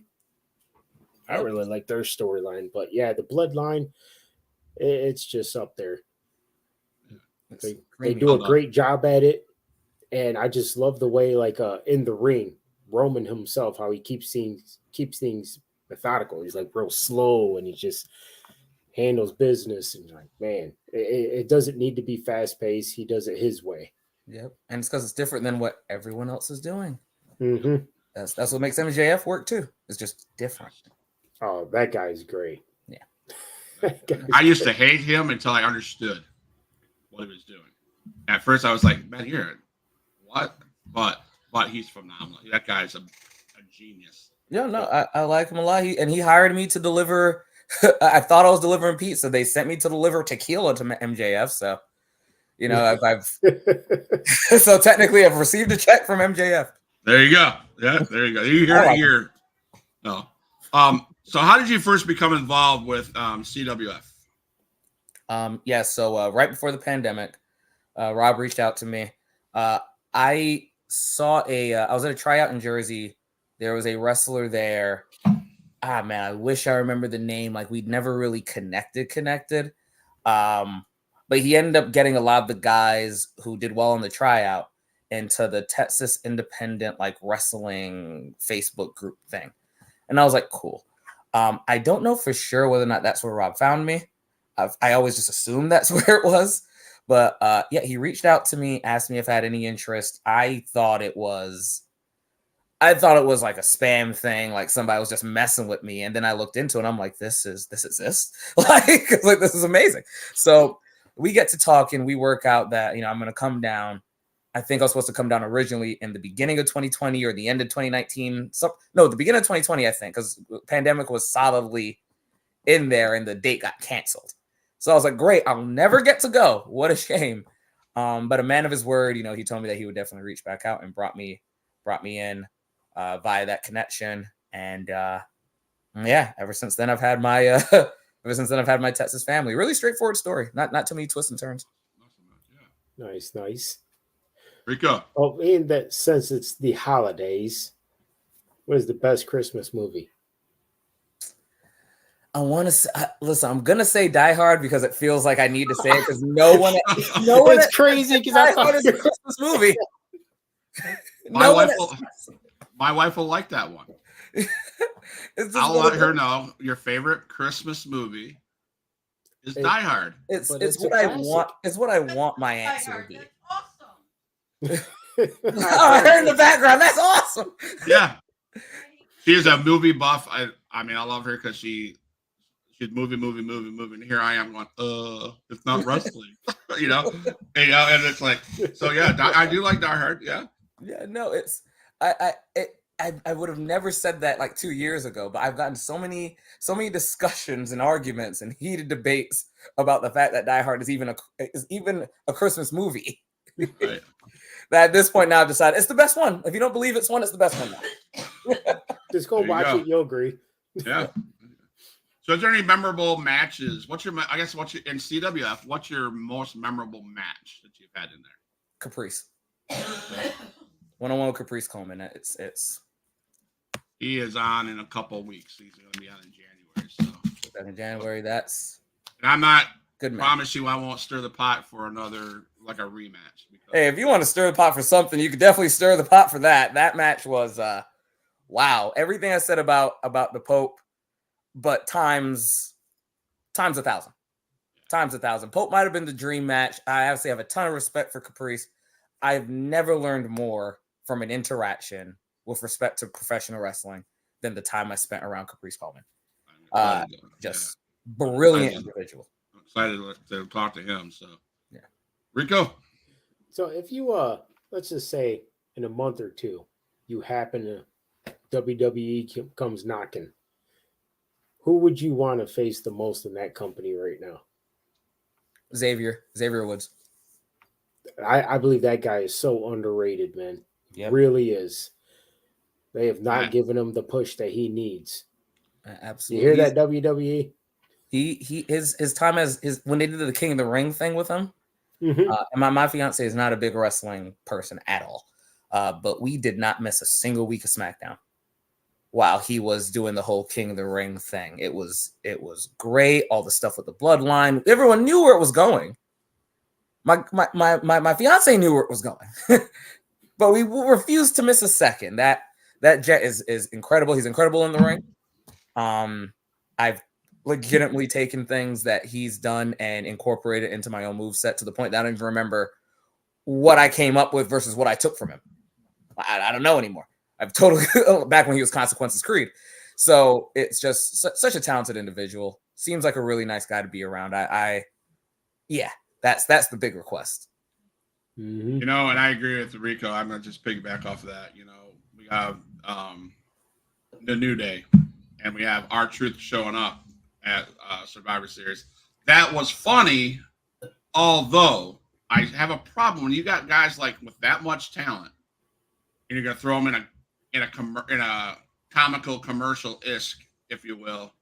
I really like their storyline, but yeah, the Bloodline, it's just up there. They do a great job at it, and I just love the way, in the ring, Roman himself, how he keeps things methodical. He's like real slow, and he just handles business. And man, it doesn't need to be fast paced. He does it his way. Yep, and it's because it's different than what everyone else is doing. Mm-hmm. That's what makes MJF work too. It's just different. Oh, that guy's great. Yeah. I used to hate him until I understood what he was doing. At first, I was like, "Man, you're what?" But he's phenomenal. That guy's a genius. Yeah, no, I like him a lot. He hired me to deliver. I thought I was delivering pizza. They sent me to deliver tequila to MJF. So, I've so technically I've received a check from MJF. There you go. Yeah, there you go. You hear it here. No. So how did you first become involved with CWF? So right before the pandemic, Rob reached out to me. I saw I was at a tryout in Jersey. There was a wrestler there. Ah, man, I wish I remember the name. Like, we'd never really connected. But he ended up getting a lot of the guys who did well in the tryout into the Texas Independent, wrestling Facebook group thing. And I was like, cool. I don't know for sure whether or not that's where Rob found me. I always just assumed that's where it was. But he reached out to me, asked me if I had any interest. I thought it was like a spam thing, like somebody was just messing with me. And then I looked into it and I'm like, this exists. This is amazing. So we get to talk and we work out that, I'm going to come down. I think I was supposed to come down originally in the beginning of 2020 or the end of 2019. The beginning of 2020, I think, because the pandemic was solidly in there and the date got canceled. So I was like, great, I'll never get to go. What a shame. But a man of his word, he told me that he would definitely reach back out and brought me in via that connection. And ever since then I've had my Texas family. Really straightforward story. Not too many twists and turns. Nice. Rico. Oh, in that sense, it's the holidays. What is the best Christmas movie? I want to say, listen, I'm gonna say Die Hard because it feels like I need to say it because no one. It's crazy because Die Hard is a Christmas movie. My wife will like that one. I'll let her know your favorite Christmas movie is Die Hard. It's what I want. It's what I want my answer to be. I heard in the background. That's awesome. Yeah, she is a movie buff. I mean, I love her because she's movie. And here I am going, it's not wrestling, and it's like, so yeah, I do like Die Hard. Yeah. Yeah, no, it's I would have never said that like 2 years ago, but I've gotten so many discussions and arguments and heated debates about the fact that Die Hard is even a Christmas movie. Right. That at this point now I've decided it's the best one. If you don't believe it's one, it's the best one now. Just go watch it. You'll agree. Yeah. So is there any memorable matches? What's your in CWF? What's your most memorable match that you've had in there? Caprice. One-on-one with Caprice Coleman. It's. He is on in a couple of weeks. He's going to be on in January. So. Back in January, that's. And I'm not. Good match. Promise you, I won't stir the pot for another a rematch. Hey, if you want to stir the pot for something, you could definitely stir the pot for that. That match was wow. Everything I said about the Pope, but times 1,000. Times 1,000. Pope might have been the dream match. I obviously have a ton of respect for Caprice. I've never learned more from an interaction with respect to professional wrestling than the time I spent around Caprice Coleman. Just brilliant individual. I'm excited to talk to him. So yeah, Rico. So if you let's just say in a month or two, you happen to WWE comes knocking, who would you want to face the most in that company right now? Xavier Woods. I believe that guy is so underrated, man. Yep. Really is. They have not given him the push that he needs. Absolutely. You hear that, WWE? His time as when they did the King of the Ring thing with him. Mm-hmm. And my fiance is not a big wrestling person at all. But we did not miss a single week of SmackDown while he was doing the whole King of the Ring thing. It was great. All the stuff with the bloodline. Everyone knew where it was going. My fiance knew where it was going. But we refused to miss a second. That Jet is incredible. He's incredible in the ring. I've legitimately taken things that he's done and incorporated into my own moveset to the point that I don't even remember what I came up with versus what I took from him. I don't know anymore. I've totally back when he was Consequences Creed. So it's just such a talented individual. Seems like a really nice guy to be around. That's the big request. Mm-hmm. You know, and I agree with Rico. I'm gonna just piggyback off of that. You know, we have the New Day, and we have R-Truth showing up at Survivor Series. That was funny, although I have a problem when you got guys like with that much talent, and you're gonna throw them in a comical commercial-esque, if you will.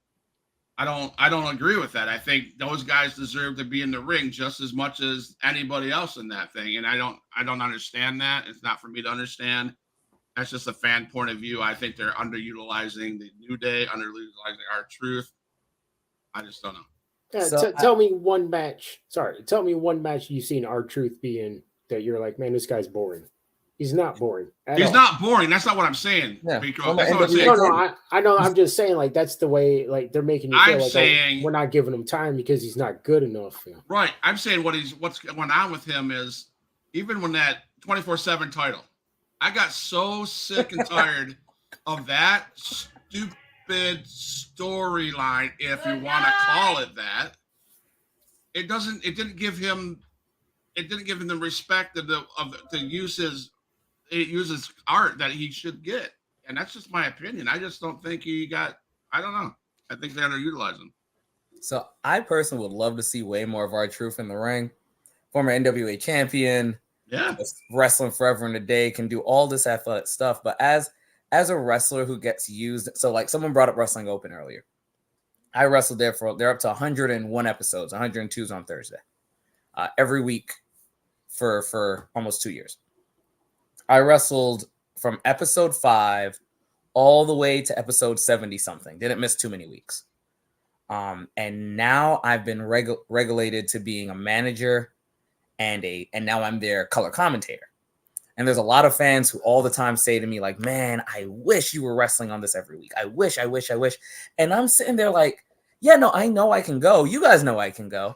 I don't agree with that. I think those guys deserve to be in the ring just as much as anybody else in that thing. And I don't understand that. It's not for me to understand. That's just a fan point of view. I think they're underutilizing the New Day, underutilizing R-Truth. I just don't know. Yeah, So tell me one match. Sorry, tell me one match you've seen R-Truth be in that you're like, man, this guy's boring. He's not boring. He's not boring. That's not what I'm saying. Yeah. Because that's not what I'm saying. No, I know. I'm just saying, like, that's the way, like, they're making you feel I'm like saying, we're not giving him time because he's not good enough. You know? Right. I'm saying what's going on with him is even when that 24/7 title, I got so sick and tired of that stupid storyline, if you want to call it that. It didn't give him the respect to use his art that he should get. And that's just my opinion. I just don't think I don't know. I think they underutilize him. So I personally would love to see way more of R-Truth in the ring. Former NWA champion, wrestling forever and a day, can do all this athletic stuff. But as a wrestler who gets used, so like someone brought up Wrestling Open earlier. I wrestled there they're up to 101 episodes, 102s on Thursday, every week for almost 2 years. I wrestled from episode 5 all the way to episode 70 something. Didn't miss too many weeks. And now I've been regulated to being a manager and now I'm their color commentator. And there's a lot of fans who all the time say to me, like, man, I wish you were wrestling on this every week. I wish. And I'm sitting there like, yeah, no, I know I can go. You guys know I can go.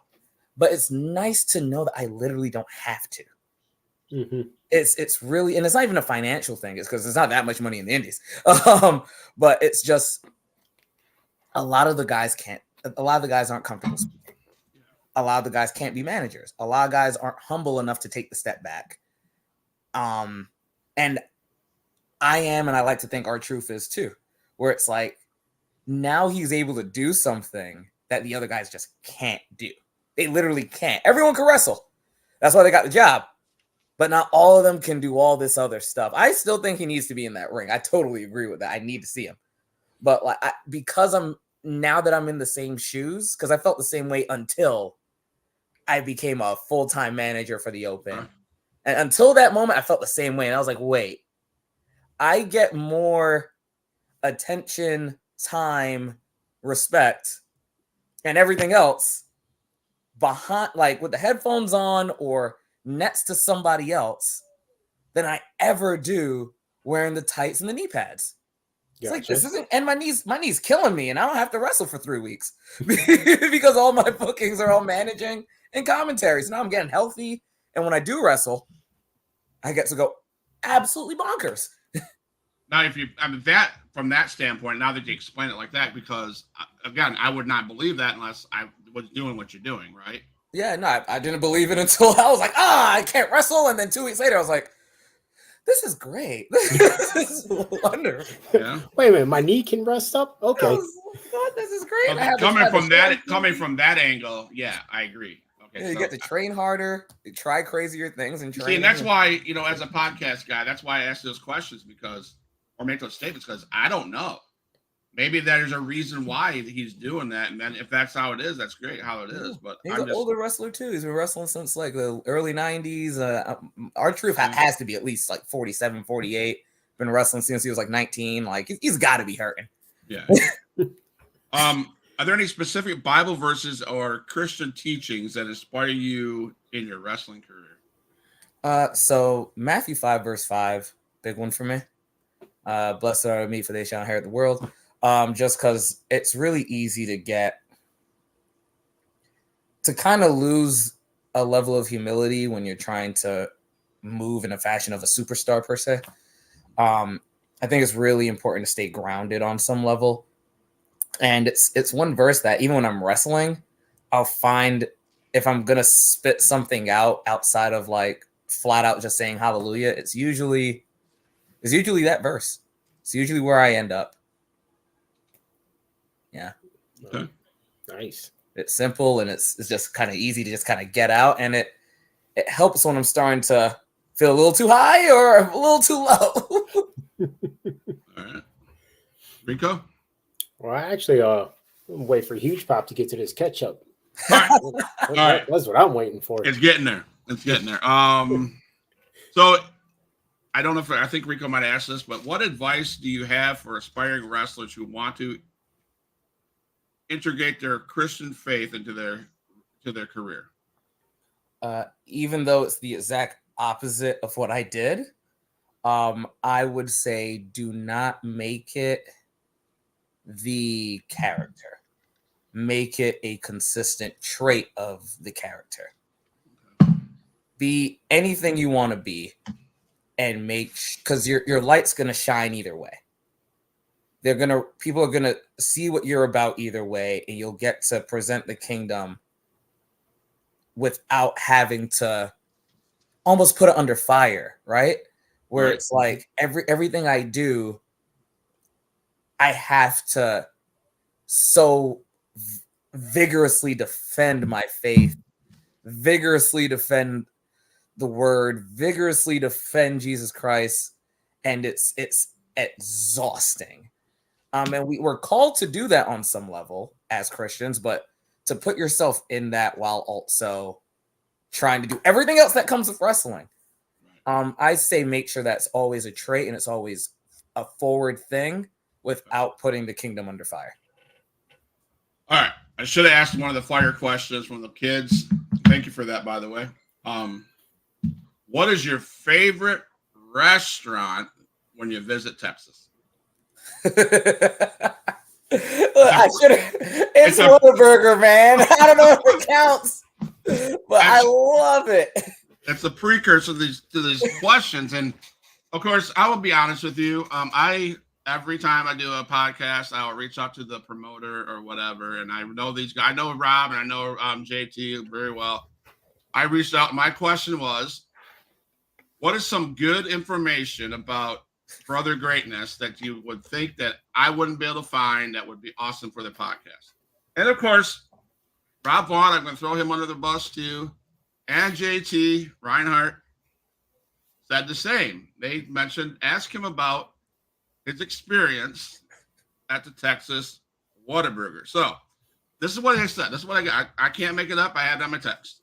But it's nice to know that I literally don't have to. Mm-hmm. It's really, and it's not even a financial thing. It's because there's not that much money in the indies. But it's just a lot of the guys aren't comfortable speaking. A lot of the guys can't be managers. A lot of guys aren't humble enough to take the step back. And I am, and I like to think R-Truth is too, where it's like, now he's able to do something that the other guys just can't do. They literally can't. Everyone can wrestle. That's why they got the job. But not all of them can do all this other stuff. I still think he needs to be in that ring. I totally agree with that. I need to see him. But like, because now that I'm in the same shoes, because I felt the same way until I became a full-time manager for the Open. Huh. And until that moment, I felt the same way. And I was like, wait, I get more attention, time, respect, and everything else behind, like with the headphones on or next to somebody else than I ever do wearing the tights and the knee pads. It's like, this isn't, and my knee's killing me, and I don't have to wrestle for 3 weeks because all my bookings are all managing and commentary. So now I'm getting healthy. And when I do wrestle, I get to go absolutely bonkers. Now, that from that standpoint, now that you explain it like that, because again, I would not believe that unless I was doing what you're doing, right? Yeah, no, I didn't believe it until I was like, I can't wrestle. And then 2 weeks later, I was like, this is great. This is wonderful. Yeah. Wait a minute, my knee can rest up? Okay. This is great. Okay, coming from that angle, yeah, I agree. Okay, Yeah, you get to train harder, you try crazier things, and train. See, and that's why, as a podcast guy, that's why I ask those questions or make those statements, because I don't know. Maybe there's a reason why he's doing that, and then if that's how it is, that's great how it is. But he's an older wrestler too. He's been wrestling since like the early 90s. R-Truth has to be at least like 47, 48. Been wrestling since he was like 19. Like he's got to be hurting. Yeah. Are there any specific Bible verses or Christian teachings that inspire you in your wrestling career? So Matthew 5 verse 5, big one for me. Blessed are me, for they shall inherit the world. Just because it's really easy to kind of lose a level of humility when you're trying to move in a fashion of a superstar per se. I think it's really important to stay grounded on some level. And it's one verse that even when I'm wrestling, I'll find if I'm going to spit something out outside of like flat out just saying hallelujah, it's usually that verse. It's usually where I end up. Yeah. Okay. Nice. It's simple and it's just kind of easy to just kind of get out, and it helps when I'm starting to feel a little too high or a little too low. All right. Rico? Well, I actually wait for Huge Pop to get to this catch-up. All right. All right. That's what I'm waiting for. It's getting there. So I don't know if I think Rico might ask this, but what advice do you have for aspiring wrestlers who want to integrate their Christian faith into their career? Even though it's the exact opposite of what I did, I would say do not make it the character. Make it a consistent trait of the character. Be anything you want to be, and because your light's gonna shine either way. People are gonna see what you're about either way, and you'll get to present the kingdom without having to almost put it under fire, right? Where it's like everything I do, I have to so vigorously defend my faith, vigorously defend the word, vigorously defend Jesus Christ, and it's exhausting. And we're called to do that on some level as Christians, but to put yourself in that while also trying to do everything else that comes with wrestling, I say make sure that's always a trait and it's always a forward thing without putting the kingdom under fire. All right. I should have asked one of the fire questions from the kids. Thank you for that, by the way. What is your favorite restaurant when you visit Texas? I should have. It's Whataburger, man. I don't know if it counts, but I love it. It's a precursor to these questions, and of course, I will be honest with you. Every time I do a podcast, I will reach out to the promoter or whatever, and I know these guys. I know Rob and I know JT very well. I reached out. My question was, what is some good information about Brother Greatness that you would think that I wouldn't be able to find that would be awesome for the podcast? And of course, Rob Vaughn, I'm going to throw him under the bus too. And JT Reinhardt said the same. They mentioned, ask him about his experience at the Texas Whataburger. So this is what they said. This is what I got. I can't make it up. I had it on my text.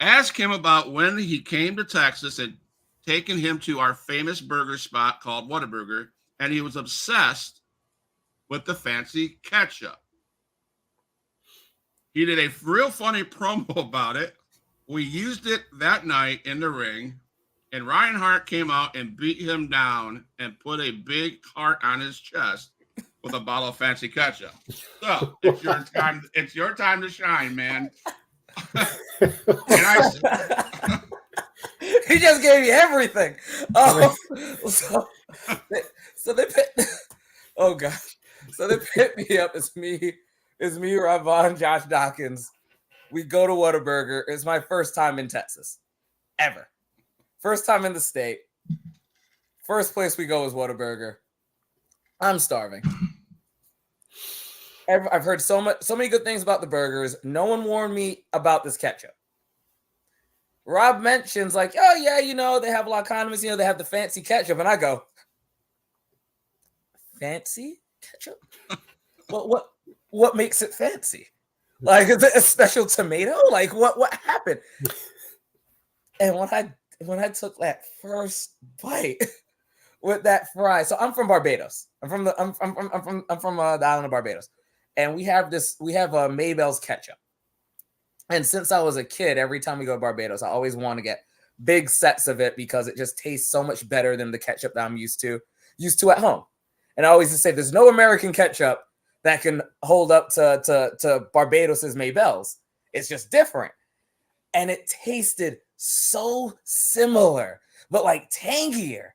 Ask him about when he came to Texas and taken him to our famous burger spot called Whataburger, and he was obsessed with the fancy ketchup. He did a real funny promo about it. We used it that night in the ring, and Reinhardt came out and beat him down and put a big heart on his chest with a bottle of fancy ketchup. So it's your time. It's your time to shine, man. And He just gave me everything. So, so they pit. Oh gosh. So they pit me up. It's me, Ravon, Josh Dawkins. We go to Whataburger. It's my first time in Texas, ever. First time in the state. First place we go is Whataburger. I'm starving. I've heard so many good things about the burgers. No one warned me about this ketchup. Rob mentions like, oh yeah, you know, they have a lot of condiments, you know, they have the fancy ketchup. And I go, fancy ketchup? What makes it fancy? Like, is it a special tomato? Like what happened? And when I took that first bite with that fry, so I'm from Barbados. I'm from the island of Barbados. And we have Maybell's ketchup. And since I was a kid, every time we go to Barbados, I always want to get big sets of it because it just tastes so much better than the ketchup that I'm used to at home. And I always just say there's no American ketchup that can hold up to Barbados's Maybell's. It's just different. And it tasted so similar, but like tangier.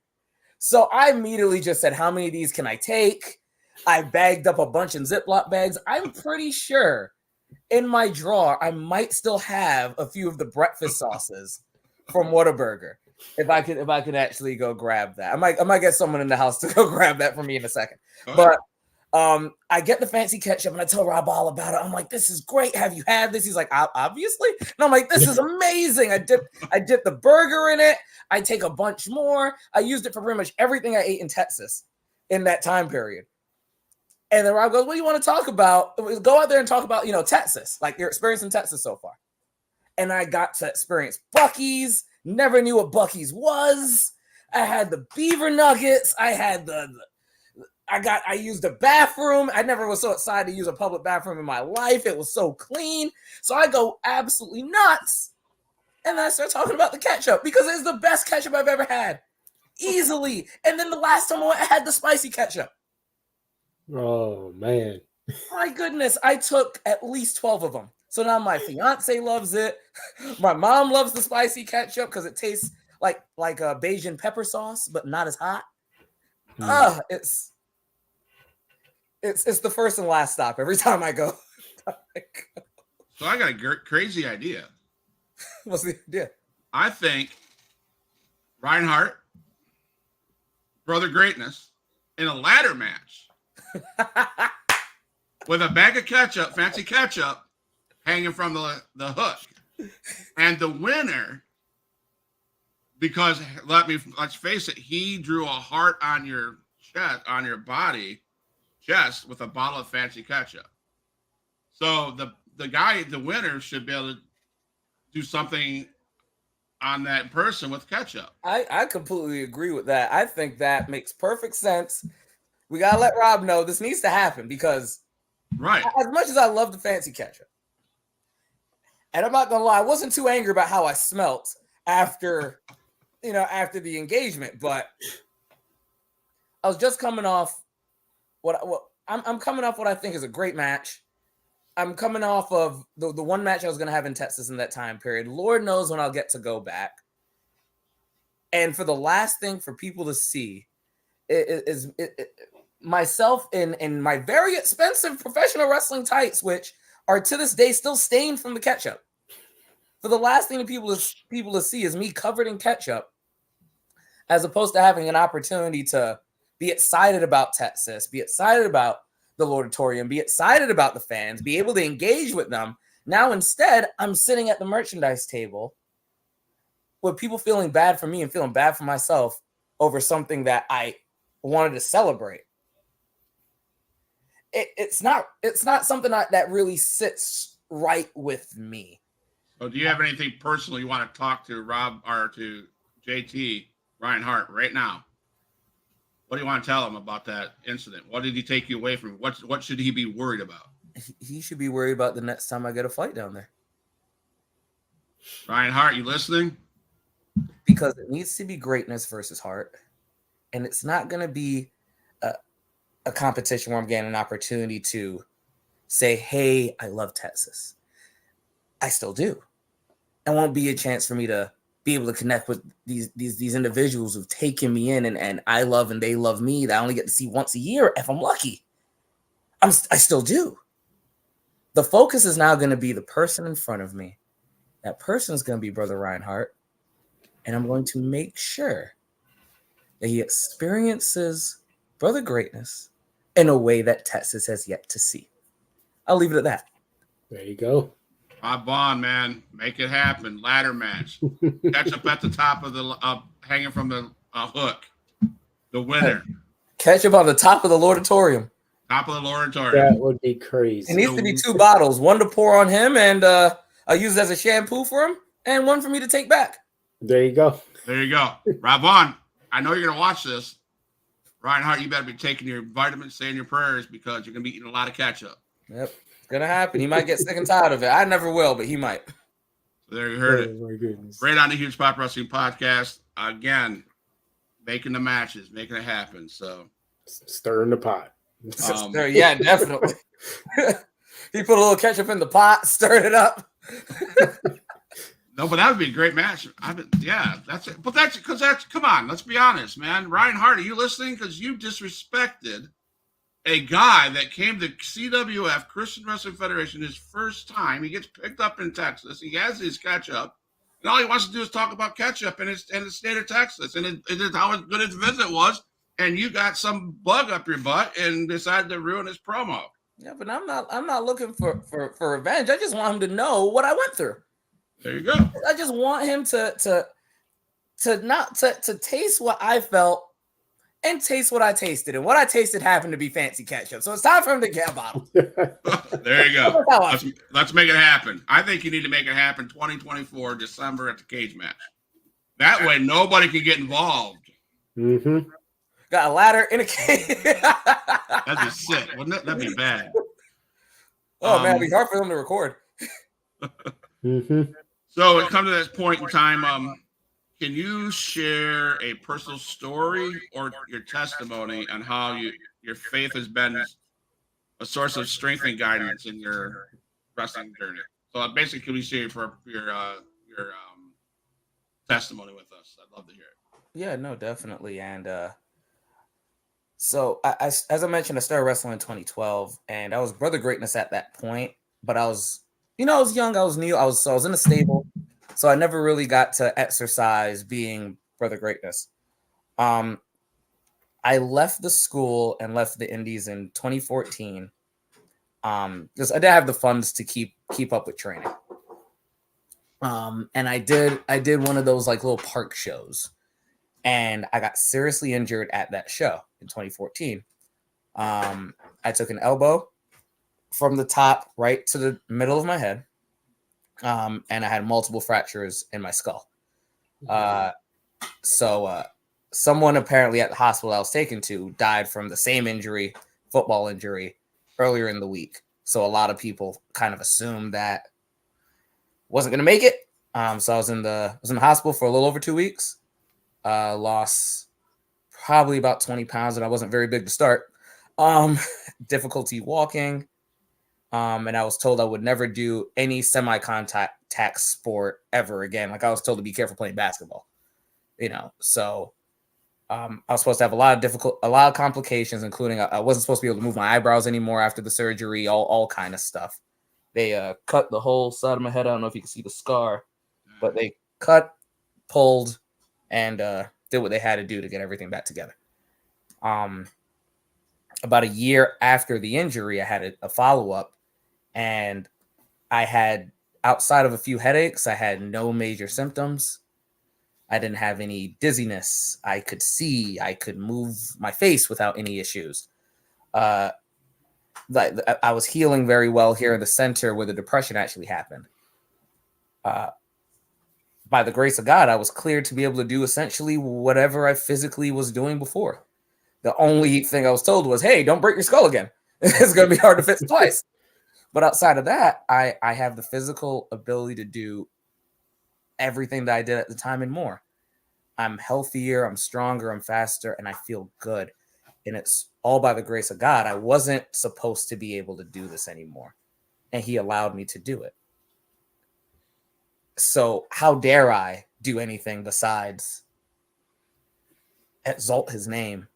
So I immediately just said, how many of these can I take? I bagged up a bunch in Ziploc bags. I'm pretty sure in my drawer, I might still have a few of the breakfast sauces from Whataburger. If I could actually go grab that. I might get someone in the house to go grab that for me in a second. But I get the fancy ketchup and I tell Rob all about it. I'm like, this is great. Have you had this? He's like, obviously. And I'm like, this is amazing. I dip the burger in it. I take a bunch more. I used it for pretty much everything I ate in Texas in that time period. And then Rob goes, what do you want to talk about? Go out there and talk about, you know, Texas, like your experience in Texas so far. And I got to experience Buc-ee's. Never knew what Buc-ee's was. I had the beaver nuggets. I had I used the bathroom. I never was so excited to use a public bathroom in my life. It was so clean. So I go absolutely nuts. And then I start talking about the ketchup because it's the best ketchup I've ever had. Easily. And then the last time I had the spicy ketchup. Oh, man. My goodness. I took at least 12 of them. So now my fiance loves it. My mom loves the spicy ketchup because it tastes like a Bajan pepper sauce, but not as hot. It's the first and last stop every time I go. So I got a crazy idea. What's the idea? I think Reinhardt, Brother Greatness, in a ladder match with a bag of ketchup, fancy ketchup, hanging from the hook. And the winner, because let's face it, he drew a heart on your chest, on your body chest with a bottle of fancy ketchup. So the winner should be able to do something on that person with ketchup. I completely agree with that. I think that makes perfect sense. We gotta let Rob know this needs to happen because right, as much as I love the fancy ketchup, and I'm not gonna lie, I wasn't too angry about how I smelt after the engagement, but I was just coming off I'm coming off what I think is a great match. I'm coming off of the one match I was going to have in Texas in that time period. Lord knows when I'll get to go back. And for the last thing for people to see is myself in my very expensive professional wrestling tights, which are to this day still stained from the ketchup. For the last thing people to see is me covered in ketchup, as opposed to having an opportunity to be excited about Texas, be excited about the Lordatorium, be excited about the fans, be able to engage with them. Now, instead, I'm sitting at the merchandise table with people feeling bad for me and feeling bad for myself over something that I wanted to celebrate. It's not something that really sits right with me. So do you have anything personal you want to talk to Rob or to JT Reinhardt right now? What do you want to tell him about that incident? What did he take you away from? What should he be worried about? He should be worried about the next time I get a fight down there. Reinhardt, you listening? Because it needs to be greatness versus heart. And it's not going to be a competition where I'm getting an opportunity to say, hey, I love Texas. I still do. It won't be a chance for me to be able to connect with these individuals who've taken me in and I love and they love me that I only get to see once a year if I'm lucky. I still do. The focus is now going to be the person in front of me. That person is going to be Brother Reinhardt, and I'm going to make sure that he experiences Brother Greatness in a way that Texas has yet to see. I'll leave it at that. There you go. Bob Bond, man, make it happen. Ladder match. Catch up at the top of the hanging from the hook. The winner. Catch up on the top of the Lauditorium. Top of the Lauditorium. That would be crazy. It needs to be 2 bottles, one to pour on him, and I'll use it as a shampoo for him, and one for me to take back. There you go. There you go. Rob Vaughn, I know you're going to watch this. Reinhardt, you better be taking your vitamins, saying your prayers, because you're going to be eating a lot of ketchup. Yep. Gonna happen. He might get sick and tired of it. I never will, but he might. So there you heard it. My goodness. Right on the Huge Pop Wrestling Podcast. Again, making the matches, making it happen. So Stirring the pot. Yeah, definitely. He put a little ketchup in the pot, stirred it up. No, but that would be a great match. That's it. But come on, let's be honest, man. Reinhardt, are you listening? Because you disrespected a guy that came to CWF, Christian Wrestling Federation, his first time. He gets picked up in Texas. He has his ketchup. And all he wants to do is talk about ketchup in the state of Texas. And it's how good his visit was. And you got some bug up your butt and decided to ruin his promo. Yeah, but I'm not looking for revenge. I just want him to know what I went through. There you go. I just want him to taste what I felt and taste what I tasted. And what I tasted happened to be fancy ketchup. So it's time for him to get a bottle. There you go. Let's make it happen. I think you need to make it happen 2024, December at the cage match. That way nobody can get involved. Mm-hmm. Got a ladder in a cage. That'd be sick, wouldn't it? That'd be bad. Oh, man, it'd be hard for them to record. Mm-hmm. So it comes to this point in time, can you share a personal story or your testimony on how your faith has been a source of strength and guidance in your wrestling journey? So basically, can we share your testimony with us? I'd love to hear it. Yeah, no, definitely. And so as I mentioned, I started wrestling in 2012, and I was Brother Greatness at that point. But I was young, I was new, I was in a stable. So I never really got to exercise being Brother Greatness. I left the school and left the Indies in 2014 because I didn't have the funds to keep up with training. And I did one of those like little park shows, and I got seriously injured at that show in 2014. I took an elbow from the top right to the middle of my head. And I had multiple fractures in my skull. So someone apparently at the hospital I was taken to died from the same injury, football injury, earlier in the week. So a lot of people kind of assumed that wasn't going to make it. So I was in the hospital for a little over 2 weeks. Lost probably about 20 pounds, and I wasn't very big to start. Difficulty walking. And I was told I would never do any semi-contact sport ever again. Like I was told to be careful playing basketball, So I was supposed to have a lot of complications, including I wasn't supposed to be able to move my eyebrows anymore after the surgery. All kind of stuff. They cut the whole side of my head. I don't know if you can see the scar, but they cut, pulled, and did what they had to do to get everything back together. About a year after the injury, I had a follow-up. And I had, outside of a few headaches, I had no major symptoms. I didn't have any dizziness. I could see. I could move my face without any issues. I was healing very well here in the center where the depression actually happened. By the grace of God, I was cleared to be able to do essentially whatever I physically was doing before. The only thing I was told was, hey, don't break your skull again. It's going to be hard to fix twice. But outside of that, I have the physical ability to do everything that I did at the time and more. I'm healthier, I'm stronger, I'm faster, and I feel good. And it's all by the grace of God. I wasn't supposed to be able to do this anymore. And he allowed me to do it. So how dare I do anything besides exalt his name.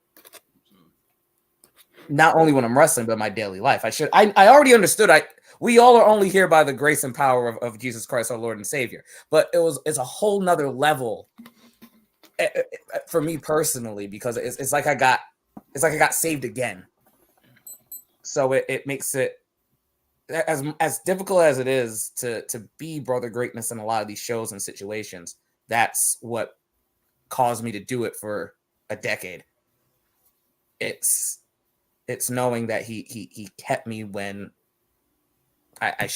Not only when I'm wrestling, but in my daily life. I already understood. We all are only here by the grace and power of Jesus Christ, our Lord and Savior. But it's a whole nother level for me personally, because it's like I got saved again. So it makes it as difficult as it is to be Brother Greatness in a lot of these shows and situations. That's what caused me to do it for a decade. It's knowing that he kept me when I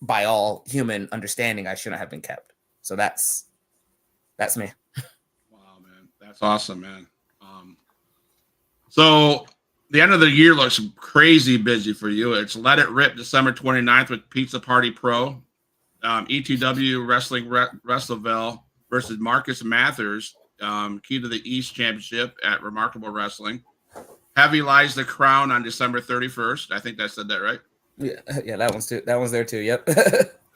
by all human understanding, I shouldn't have been kept. So that's me. Wow, man, that's awesome, man. So the end of the year looks crazy busy for you. It's Let It Rip December 29th with Pizza Party Pro, ETW Wrestling Wrestleville versus Marcus Mathers, Key to the East Championship at Remarkable Wrestling. Heavy Lies the Crown on December 31st. I think I said that right. Yeah, that one's too. That one's there too. Yep.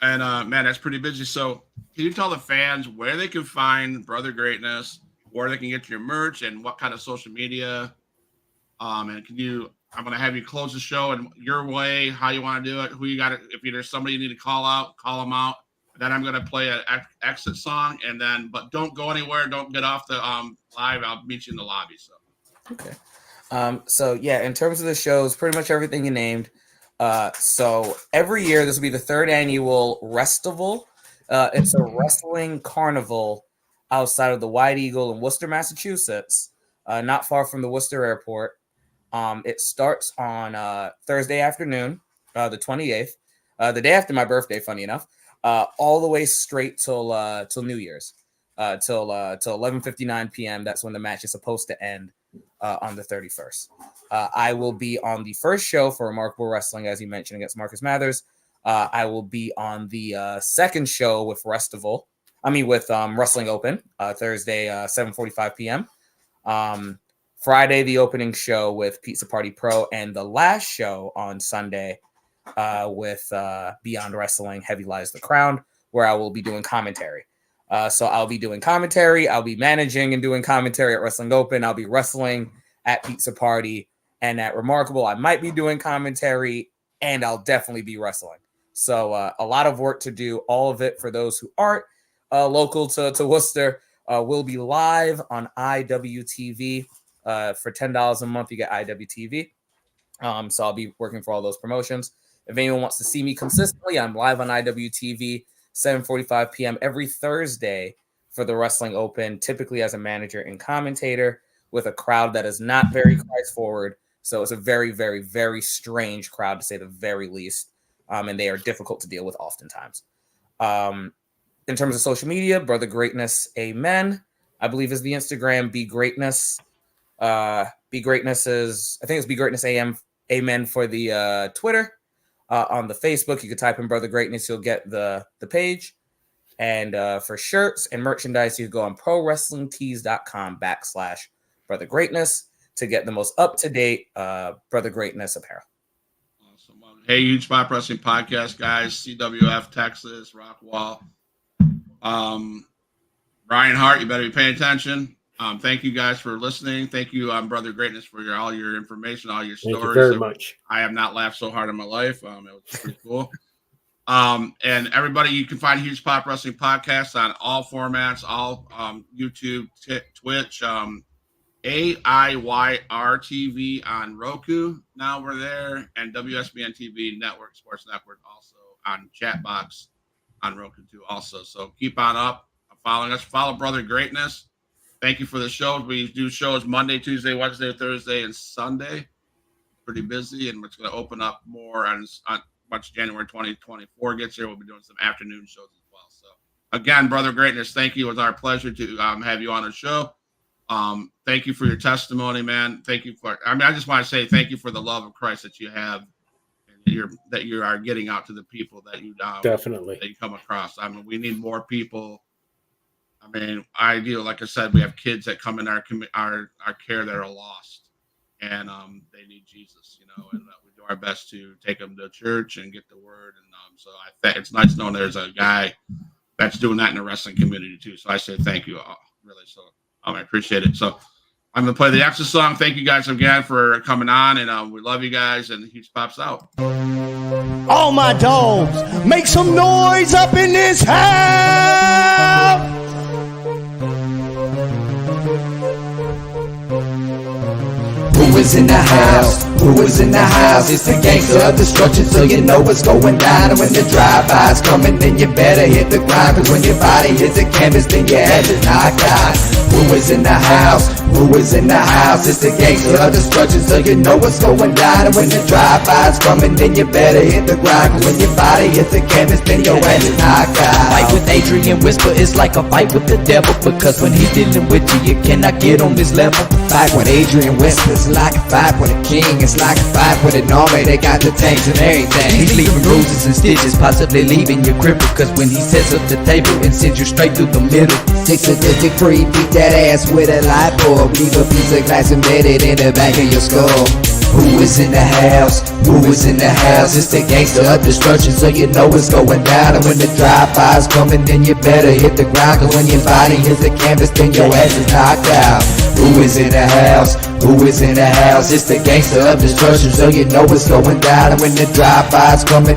And man, that's pretty busy. So, can you tell the fans where they can find Brother Greatness, where they can get your merch, and what kind of social media? And I'm going to have you close the show in your way, how you want to do it, who you got. If there's somebody you need to call out, call them out. Then I'm going to play an exit song, but don't go anywhere. Don't get off the live. I'll meet you in the lobby. So. Okay. So yeah, in terms of the shows, pretty much everything you named. So every year, this will be the 3rd annual Restival. It's a wrestling carnival outside of the White Eagle in Worcester, Massachusetts, not far from the Worcester Airport. It starts on Thursday afternoon, the 28th, the day after my birthday, funny enough, all the way straight till New Year's, till 11:59 p.m. That's when the match is supposed to end on the 31st. I will be on the first show for Remarkable Wrestling, as you mentioned, against Marcus Mathers. I will be on the second show with Wrestling Open, Thursday, 7:45 p.m. Friday, the opening show with Pizza Party Pro, and the last show on Sunday with Beyond Wrestling, Heavy Lies the Crown, where I will be doing commentary. So I'll be doing commentary. I'll be managing and doing commentary at Wrestling Open. I'll be wrestling at Pizza Party and at Remarkable. I might be doing commentary, and I'll definitely be wrestling. So a lot of work to do. All of it for those who aren't local to Worcester will be live on IWTV. For $10 a month, you get IWTV. So I'll be working for all those promotions. If anyone wants to see me consistently, I'm live on IWTV, 7:45 p.m. every Thursday for the Wrestling Open, typically as a manager and commentator with a crowd that is not very Christ forward. So it's a very, very, very strange crowd, to say the very least. And they are difficult to deal with oftentimes. In terms of social media, Brother Greatness, Amen, I believe is the Instagram. Be Greatness. Be Greatness is, I think it's Be Greatness AM, Amen for the Twitter. On the Facebook, you could type in Brother Greatness, you'll get the page. And for shirts and merchandise, you go on prowrestlingtees.com/Brother Greatness to get the most up-to-date Brother Greatness apparel. Awesome. Hey, Huge Pop Wrestling Podcast, guys. CWF, Texas, Rockwall. Ryan Hart, you better be paying attention. Thank you guys for listening. Thank you, Brother Greatness, for all your information, all your stories. Thank you very much. I have not laughed so hard in my life. It was pretty cool. And everybody, you can find Huge Pop Wrestling Podcast on all formats, all YouTube, Twitch, AIYR TV on Roku. Now we're there, and WSBN TV Network, Sports Network, also on Chatbox on Roku too. Also, so keep on up, following us. Follow Brother Greatness. Thank you for the shows. We do shows Monday, Tuesday, Wednesday, Thursday, and Sunday. Pretty busy, and we're going to open up more on once January 2024 gets here. We'll be doing some afternoon shows as well. So, again, Brother Greatness, thank you. It was our pleasure to have you on the show. Thank you for your testimony, man. Thank you for. I just want to say thank you for the love of Christ that you have, and that you are getting out to the people that you definitely that you come across. We need more people. Like I said, we have kids that come in our care that are lost, and they need Jesus, and we do our best to take them to church and get the word. And so it's nice knowing there's a guy that's doing that in the wrestling community too. So I say thank you all, really. So I appreciate it. So I'm gonna play the extra song. Thank you guys again for coming on, and we love you guys. And Huge Pop's out. All my dogs, make some noise up in this house. Who is in the house? Who is in the house? It's the gangster of destruction, so you know what's going down. And when the drive-by's coming, then you better hit the grind. Cause when your body hits the canvas, then your ass is knocked out. Who is in the house? Who is in the house? It's the gangster of destruction, so you know what's going down. And when the drive-by's coming, then you better hit the grind. Cause when your body hits the canvas, then your ass is knocked out. Fight with Adrian Whisper is like a fight with the devil, because when he's dealing with you, you cannot get on this level. Fight with Adrian Whisper is like a fight with a king. It's like a fight with an army. They got the tanks and everything. He's leaving bruises and stitches, possibly leaving you crippled. Cause when he sets up the table and sends you straight through the middle. 6 sadistic free, beat that ass with a light bulb. Leave a piece of glass embedded in the back of your skull. Who is in the house? Who is in the house? It's the gangster of destruction, so you know what's going down. And when the drive-by's coming, then you better hit the ground. Cause when your body hits the canvas, then your ass is knocked out. Who is in the house? Who is in the house? It's the gangster of destruction, so you know what's going down. And when the drive-by's coming,